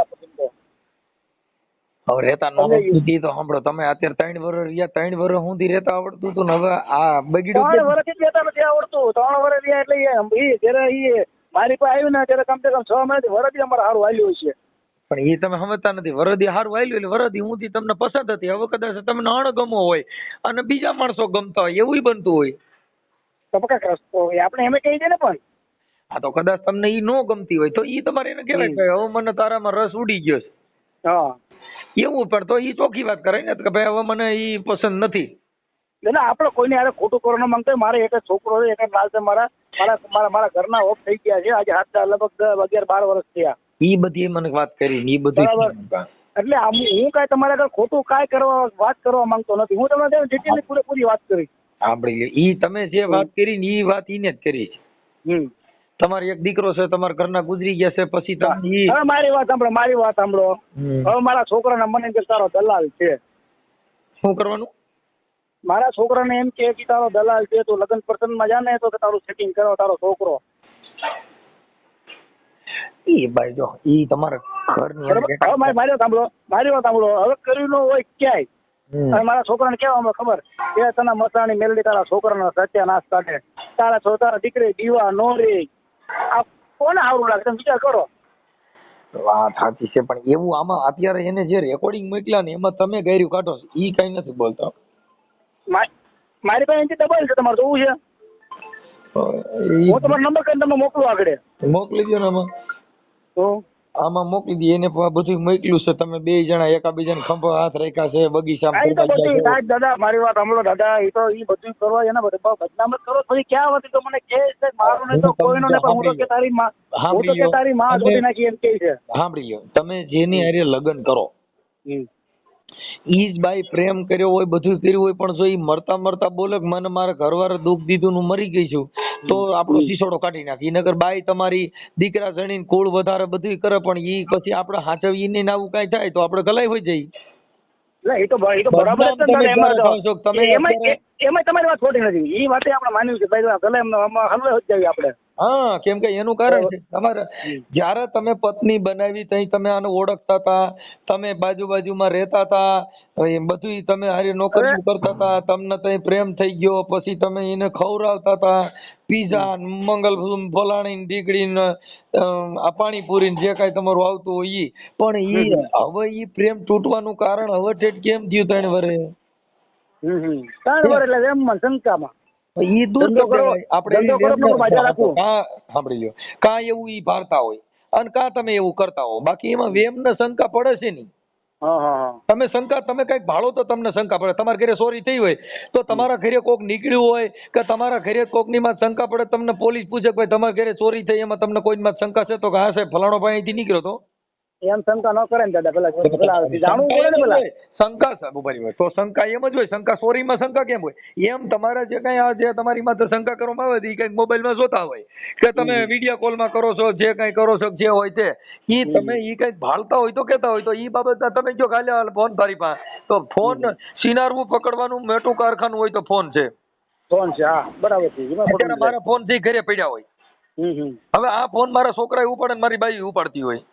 તો હવે રહેતા નો સુધી તો સાંભળો, તમે અત્યારે 3 વર્ષ રહ્યા, 3 વર્ષ સુધી રહેતા આવડતું હતું ને હવે આ બગીડું 3 વર્ષથી રહેતા નથી આવડતું. 3 વર્ષ રહ્યા એટલે જયારે મારી પાસે આવ્યું ને ત્યારે કમસે કમ 6 મહિનાથી વરદી અમારે સારું હાલ્યું છે. પણ એ તમે સમજતા નથી, વરદી સારું હાલ્યું એટલે વરદી ઊંધી તમને પસંદ હતી, હવે કદાચ તમને અણગમો હોય અને બીજા માણસો ગમતા હોય એવું બનતું હોય તો કાંઈક રસ્તો હોય, આપણે એમ કહી દે ને. પણ હા તો કદાચ તમને ઈ નો ગમતી હોય તો ઈ તમારે એને કહેવાય કે હવે મને તારામાં રસ ઉડી ગયો છે. હા એવું, પણ તો ઈ ચોખ્ખી વાત કરાય ને કે ભાઈ હવે મને ઈ પસંદ નથી. એટલે આપણે કોઈને યાર ખોટું કરવાનું માંગતા. મારે એક જ છોકરો છે, એક જ લાલ છે. મારા ઘરના ઓફ થઈ ગયા છે આજે લગભગ 11-12 વર્ષ થયા. ઈ બધી મને વાત કરી ઈ બધી એટલે હું કાંઈ તમારે આગળ ખોટું કાંઈ વાત કરવા માંગતો નથી. હું તમને ડિટેલની પૂરેપૂરી વાત કરી. સાંભળી ઈ તમે જે વાત કરી ને ઈ વાત ઈને જ કરી છે. તમારો એક દીકરો છે, તમારા ઘરના ગુજરી ગયા છે, પછી તમે હવે મારી વાત સાંભળો. હવે મારા છોકરાના મને કે તારો દલાલ છે. શું કરવાનું? મારા છોકરાને એમ કે તારો દલાલ છે, તું લગ્ન પ્રસંગમાં જા ને તો તારું સેટિંગ કરો તારો છોકરો. ઈ ભાઈ જો ઈ તમારા ઘરની મારી વાત સાંભળો. હવે કર્યું ન હોય ક્યાંય, અને મારા છોકરાને કેવા ખબર કે તને મસાણી મેલડી તારા છોકરાનો સત્યાનાશ કાઢે, તારા દીકરી દીવા નો રે. કોને સારું લાગે તમે વિચાર કરો. વાત સાચી છે પણ એવું આમાં અત્યારે એને જે રેકોર્ડિંગ મોકલ્યા ને એમાં તમે ગાયરું કાઢો છો ઈ કઈ નથી બોલતા. મારી પાસે એનાથી ડબલ છે, તમારે જોવું છે? હું તમારો નંબર કરીને તમને મોકલું આગળ. મોકલી દો ને આમાં. તો આમાં મોકલી દઈએ એને બધું મોકલ્યું છે. તમે બે જણા એકાબીજાને ખંભા હાથ રાખ્યા છે બગીચામાં. આ તો બધું સાહેબ દાદા મારી વાત સાંભળો દાદા, એ તો એ બધું કરવા એના બધા બદનામ જ કરો. પછી ક્યાં હતી તો મને કહે છે મારું નહીં તો કોઈનો નહીં, પણ હું તો કે તારી માં, હું તો કે તારી માં જોડી નાખી એમ કહે છે. સાંભળી લો, તમે જેની હારે લગ્ન કરો ઈ જ બાઈ પ્રેમ કર્યો હોય બધું કર્યું હોય પણ જો ઈ મરતા મરતા બોલે કે મને મારા ઘરવાળા દુઃખ દીધું હું મરી ગઈ છું તો આપણો શીશોડો કાઢી નાખી. નગર બાઈ તમારી દીકરા જણીને કુળ વધારે બધું કરે પણ ઈ પછી આપણે હાચવી ને આવું કઈ થાય તો આપણે ગલાઈ હોય જઈ. એ તો બરાબર જ છે. એમાં તમારી વાત ખોટી નથી. એ વાતે આપણે માન્યું છે ભાઈ ગલે હલવે જ જઈએ આપણે. હા, કેમ કે એનું કારણ છે તમારે જયારે તમે પત્ની બનાવી તઈ તમે આને ઓળખતા હતા, તમે બાજુમાં રહેતા હતા, બધું તમે હારે નોકરી કરતા હતા, તમને તઈ પ્રેમ થઈ ગયો, પછી તમે એને ખવડાવતા હતા પીઝા મંગલ ફલાણી ડીકડી આ પાણીપુરી જે કઈ તમારું આવતું હોય ઈ. પણ ઈ હવે ઈ પ્રેમ તૂટવાનું કારણ હવે ઠેઠ કેમ થયું 3 વર્ષે? 3 વર્ષ એટલે એમ શંકામાં ઈ દૂર આપણે સાંભળી લો, કા એવું ઈ ભારતા હોય અને કા તમે એવું કરતા હો, બાકી એમાં વેમ ને શંકા પડે છે નહીં. તમે શંકા તમે કઈક ભાળો તો તમને શંકા પડે. તમારા ઘરે ચોરી થઈ હોય તો તમારા ઘરે કોક નીકળ્યું હોય કે તમારા ઘરે કોક ની માં શંકા પડે, તમને પોલીસ પૂછે કે ભાઈ તમારા ઘરે ચોરી થઈ એમાં તમને કોઈ માં શંકા છે તો કે હા સાહેબ ફલાણો ભાઈ અહીંથી નીકળ્યો તો એમ શંકા ન કરે ને દાદા. પેલા જાણવું પડે ને પેલા શંકા સાહેબ ઉભા હોય તો શંકા એમ જ હોય. શંકા ચોરીમાં શંકા કેમ હોય? એમ તમારા જે કઈ આ જે તમારી માથે શંકા કરવામાં આવે એ કઈક મોબાઈલમાં જોતા હોય કે તમે વિડીયો કોલમાં કરો છો, જે કઈ કરો છો જે હોય તે ઈ તમે ઈ કઈક ભાળતા હોય તો કેતા હોય તો ઈ બાબત તમે જો ખાલી ફોન તારી પાસે તો ફોન સિનારવું પકડવાનું મોટું કારખાનું હોય તો ફોન છે. ફોન છે, હા બરાબર છે. અત્યારે મારા ફોન થી ઘરે પડ્યા હોય. હવે આ ફોન મારા છોકરા ઉપાડે મારી બાઈ ઉપાડતી હોય.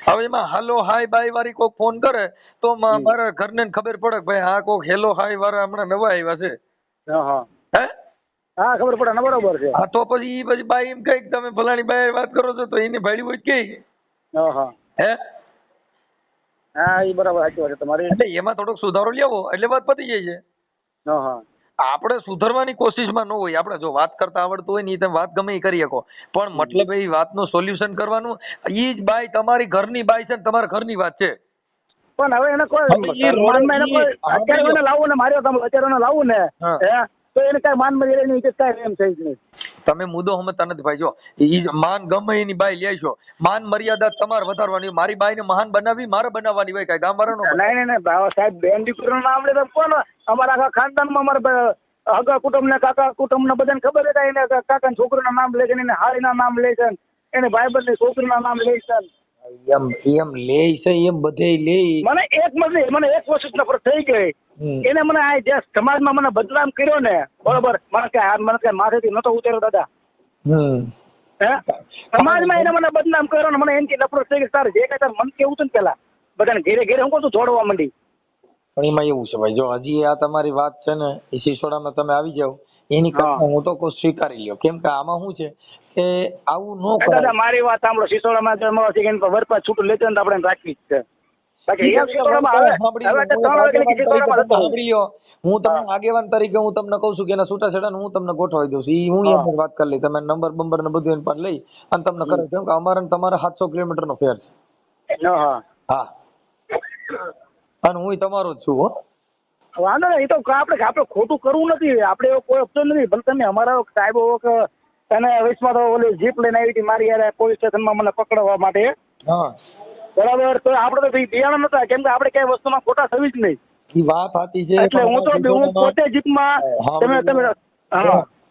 હવે એમાં હાલો હાય બાય વાળી કોક ફોન કરે તો મારા ઘરને ખબર પડે કે ભાઈ આ કોક હેલો હાય વાળા હમણાં નવા આવ્યા છે. હે હા ખબર પડે ને, બરોબર છે. હા તો પછી ઈ પછી બાઈ એમ કહે કે તમે ફલાણી બાઈ વાત કરો છો તો એની ભાડી હોય કે હે હા એ બરાબર સાચી વાત છે તમારી. એટલે એમાં થોડોક સુધારો લેવો એટલે વાત પતી જાય છે. આપણે સુધારવાની કોશિશમાં ન હોય. આપણે જો વાત કરતા આવડતું હોય ને તમે વાત ગમે એ કરી શકો પણ મતલબ એ વાતનું સોલ્યુશન કરવાનું. ઈ જ બાઈ તમારી ઘરની બાઈ છે ને તમારા ઘરની વાત છે પણ હવે એને કોઈ અત્યારે એને લાવવું ને માર્યો તમે અત્યારે એને લાવવું ને તો એને કઈ માન મર્યાદા ની ઇજ્જત કાંઈ એમ થઈ જ નહીં. તમે મુદ્દો સમજતા નથી ભાઈ. જો ઈ માન ગમે એની બાઈ લે છો, માન મર્યાદા તમારે વધારવાની. મારી બાઈ ને મહાન બનાવી મારે બનાવવાની હોય કઈ ગામ વાળાનો નહીં સાહેબ. બેન દીકરીનું નામ લે કોણ અમારા આખા ખાનદાનમાં અમારા હગા કુટુંબ ને કાકા કુટુંબ ને બધાને ખબર હતા એને કાકા ના છોકરીના નામ લે છે, એને હાળીના નામ લે છે, એને ભાઈબંધ ની છોકરીના નામ લે છે. એમ લે છે એમ બધે લે. મને એક વસ્તુ નફરત થઈ ગઈ એને મને આ જે સમાજમાં મને બદનામ કર્યો ને બરોબર મને કઈ માથેથી નતો ઉતર્યો દાદા. સમાજમાં એને મને બદનામ કર્યો ને મને એનથી નફરત થઈ ગઈ. તારે જે કઈ તારે મન કેવું હતું ને પેલા બધાને ઘેરે ઘેરે હું કહું જોડવા માંડી. પણ એમાં એવું છે ભાઈ, જો હજી આ તમારી વાત છે ને એ સિસોડામાં તમે આવી જાવ એની કરતા હું તો કોઈ સ્વીકારી લ્યો. કેમ કે આમાં શું છે કે આવું ન કરાય. મારી વાત સાંભળો. સિસોડામાં વરપા છૂટું લેતો ને આપણે રાખવી જ છે. બાકી એક સિસોડામાં હું તમને આગેવાન તરીકે હું તમને કહું છું કે એના છૂટાછેડા હું તમને ગોઠવાઈ દઉં છું. હું એમ વાત કરી લઈ, તમે નંબર બંબર ને બધું એની પાસે લઈ અને તમને કરે. કેમ કે અમારે તમારે 700 કિલોમીટર નો ફેર છે. હા અને હું તમારો જ છું. હો વાંધો નહીં. એ તો આપણે ખોટું કરવું નથી. આપણે એવો કોઈ ઓપ્શન નથી. ભલે તમે અમારા સાહેબ તને વચમાં તો ઓલી જીપ લઈને આવી હતી મારી યાર પોલીસ સ્ટેશનમાં મને પકડવા માટે. બરાબર. તો આપણે તો બિયાણા નતા. કેમ કે આપણે કઈ વસ્તુમાં ખોટા થવી જ નહીં. એ વાત સાચી છે. એટલે હું પોતે જીપમાં તમે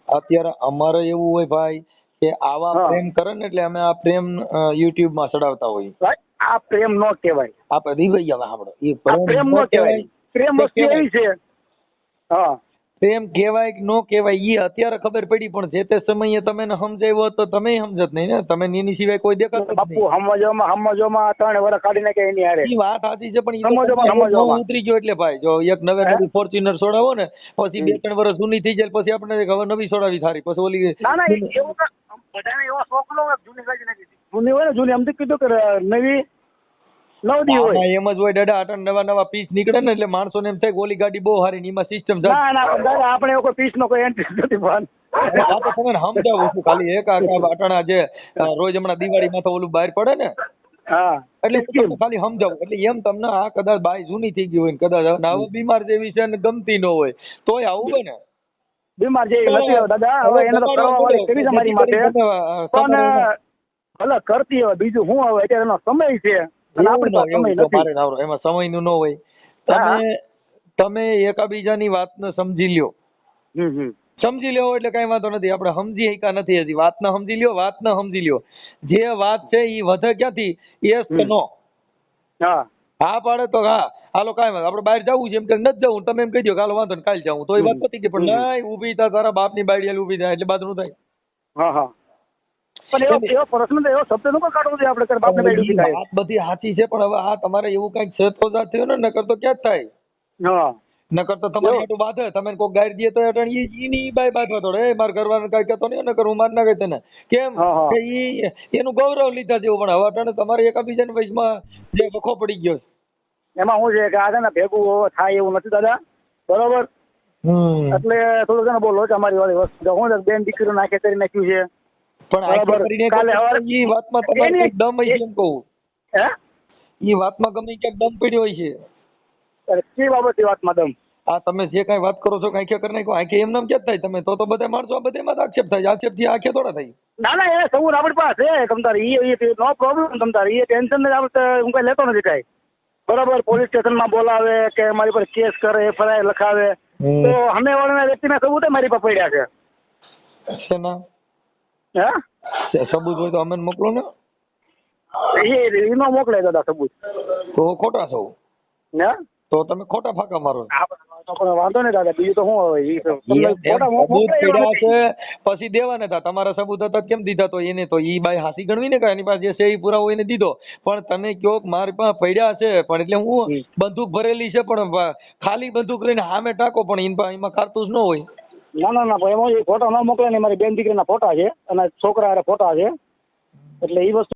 અત્યારે અમારે એવું હોય ભાઈ કે આવા પ્રેમ કરે ને એટલે અમે આ પ્રેમ યુટ્યુબ માં ચડાવતા હોય. આ પ્રેમ નો કહેવાય. આપણે રીવાઈ ગયા સાંભળો. એ પ્રેમ નો કહેવાય. પ્રેમ વસ્તુ એવી છે. પ્રેમ કહેવાય કે નો કહેવાય એ અત્યારે ખબર પડી પણ જે તે સમયે તમે સમજાવ્યો તો તમે સમજત નહીં ને. તમે એની સિવાય કોઈ દેખાતું બાપુ સમજવામાં 3 વર્ષ કાઢી નાખે એની હારે. એ વાત સાચી છે પણ સમજવામાં ઉતરી ગયો એટલે ભાઈ જો એક નવી ફોર્ચ્યુનર છોડાવો ને પછી 2-3 વર્ષ જૂની થઈ જાય પછી આપણે હવે નવી છોડાવી સારી પછી ઓલી ના એવું બધાને એવો શોખ ન હોય જૂની ગાડી નાખી જૂની હોય ને જૂની અમથી કીધું કે નવી નવદી હોય આમાં એમ જ હોય દાદા અટાણ નવા પીસ નીકળે ને એટલે માણસોને એમ થાય કે ઓલી ગાડી બહુ સારી ને એમાં સિસ્ટમ ના ના દાદા આપણે કોઈ પીસ નો કોઈ એન્ટ્રી નથી પણ આ તો તમે સમજાવું છું ખાલી એક અટાણા જે રોજ હમણાં દિવાળીમાં તો ઓલું બહાર પડે ને હા એટલે હું તમને ખાલી સમજાવું એટલે એમ તમને આ કદાચ બાઈ જૂની થઈ ગઈ હોય ને કદાચ હવે બીમાર જેવી છે ને ગમતી ન હોય તોય આવું બને બીમાર જેવી નથી દાદા હવે એને તો કરવા વાળી કરી તમારી માટે પણ ભલે કરતી હોય બીજું શું હવે અત્યારે એનો સમય છે અને આપણી પાસે સમય નથી એમાં સમયનું ન હોય તમે એકાબીજાની વાતને સમજી લ્યો સમજી લ્યો એટલે કઈ વાંધો નથી આપણે સમજી શક્યા નથી હજી વાતને સમજી લ્યો વાતને સમજી લ્યો જે વાત છે એ વધે ક્યાંથી યસ કે નો હા પાડે તો હા હાલો કાંઈ વાંધો આપણે બહાર જવું છે એમ કે નથી જવું તમે એમ કહી દો હાલો વાંધો ને કાલે જાવું તો એ વાત પતી ગઈ પણ નહીં ઊભી થાય તારા બાપની બાયડી ઊભી થાય એટલે બાદ નું થાય પણ એવો પ્રશ્ન તો એવો શબ્દ નો કાઢવો જોઈએ આપણે બાપને બાયડી ઊભી થાય વાત બધી સાચી છે પણ હવે આ તમારે એવું કઈક છે તો જ થયું ને નકર તો ક્યાં જ થાય નકર તો તમારી હાટું બાંધે તમે કોઈ ગાડી દે તો એની બાય બાંધવા થોડે મારા ઘરવાળાને કઈ કહેતો નહીં નકર હું માર ના કહી તને કેમ કે એનું ગૌરવ લીધા જેવું પણ હવે અટાણે તમારે એકાબીજાની વચમાં જે વખો પડી ગયો એમાં શું છે કે આ છે ને ભેગું થાય એવું નથી દાદા બરોબર એટલે થોડું છે ને બહુ લોચ અમારી વાળી વસ્તુ હું બેન દીકરીઓ નાખે કરી નાખ્યું છે પણ કાલે એ વાતમાં તમારે કઈક દમ હોય છે એમ કહું એ વાતમાં ગમે ક્યાંક દમ પડ્યો હોય છે કઈ બાબતની વાતમાં દમ આ તમે જે કઈ વાત કરો છો કઈ કરી નાખો આંખે એમ નામ ક્યાં થાય તમે તો બધા માણસો આ બધામાં આક્ષેપ થાય આક્ષેપ થી આંખે થોડા થાય ના ના એ સૌ આપણી પાસે તમતાર નો પ્રોબ્લેમ તમતાર એ ટેન્શન આપણે હું કઈ લેતો નથી કઈ બરાબર પોલીસ સ્ટેશનમાં બોલાવે કે મારી પર કેસ કરે એફઆઈઆર લખાવે તો અમે વાળાના વ્યક્તિના સબૂત મારી પર પડ્યા છે સબૂત હોય તો અમે મોકલો ને એ નો મોકલે દાદા સબૂત તો ખોટા છો ને તો તમે ખોટા ફાંકા મારો વાંધો નહીં દાદા બીજું તો શું પછી દેવા નતા તમારા સબૂત હતા કેમ દીધા તો એને તો ઈ બાઈ હાસી ગણવી ને કે એની પાસે જે છે એ પુરાવો એને દીધો પણ તમે કયો મારી પાસે પડ્યા છે પણ એટલે હું બંદૂક ભરેલી છે પણ ખાલી બંદૂક લઈને સામે ટાકો પણ એમાં કારતૂસ ન હોય ના ના એમાં ફોટા ન મોકલે ને મારી બેન દીકરીના ફોટા છે અને છોકરા ફોટા છે એટલે એ વસ્તુ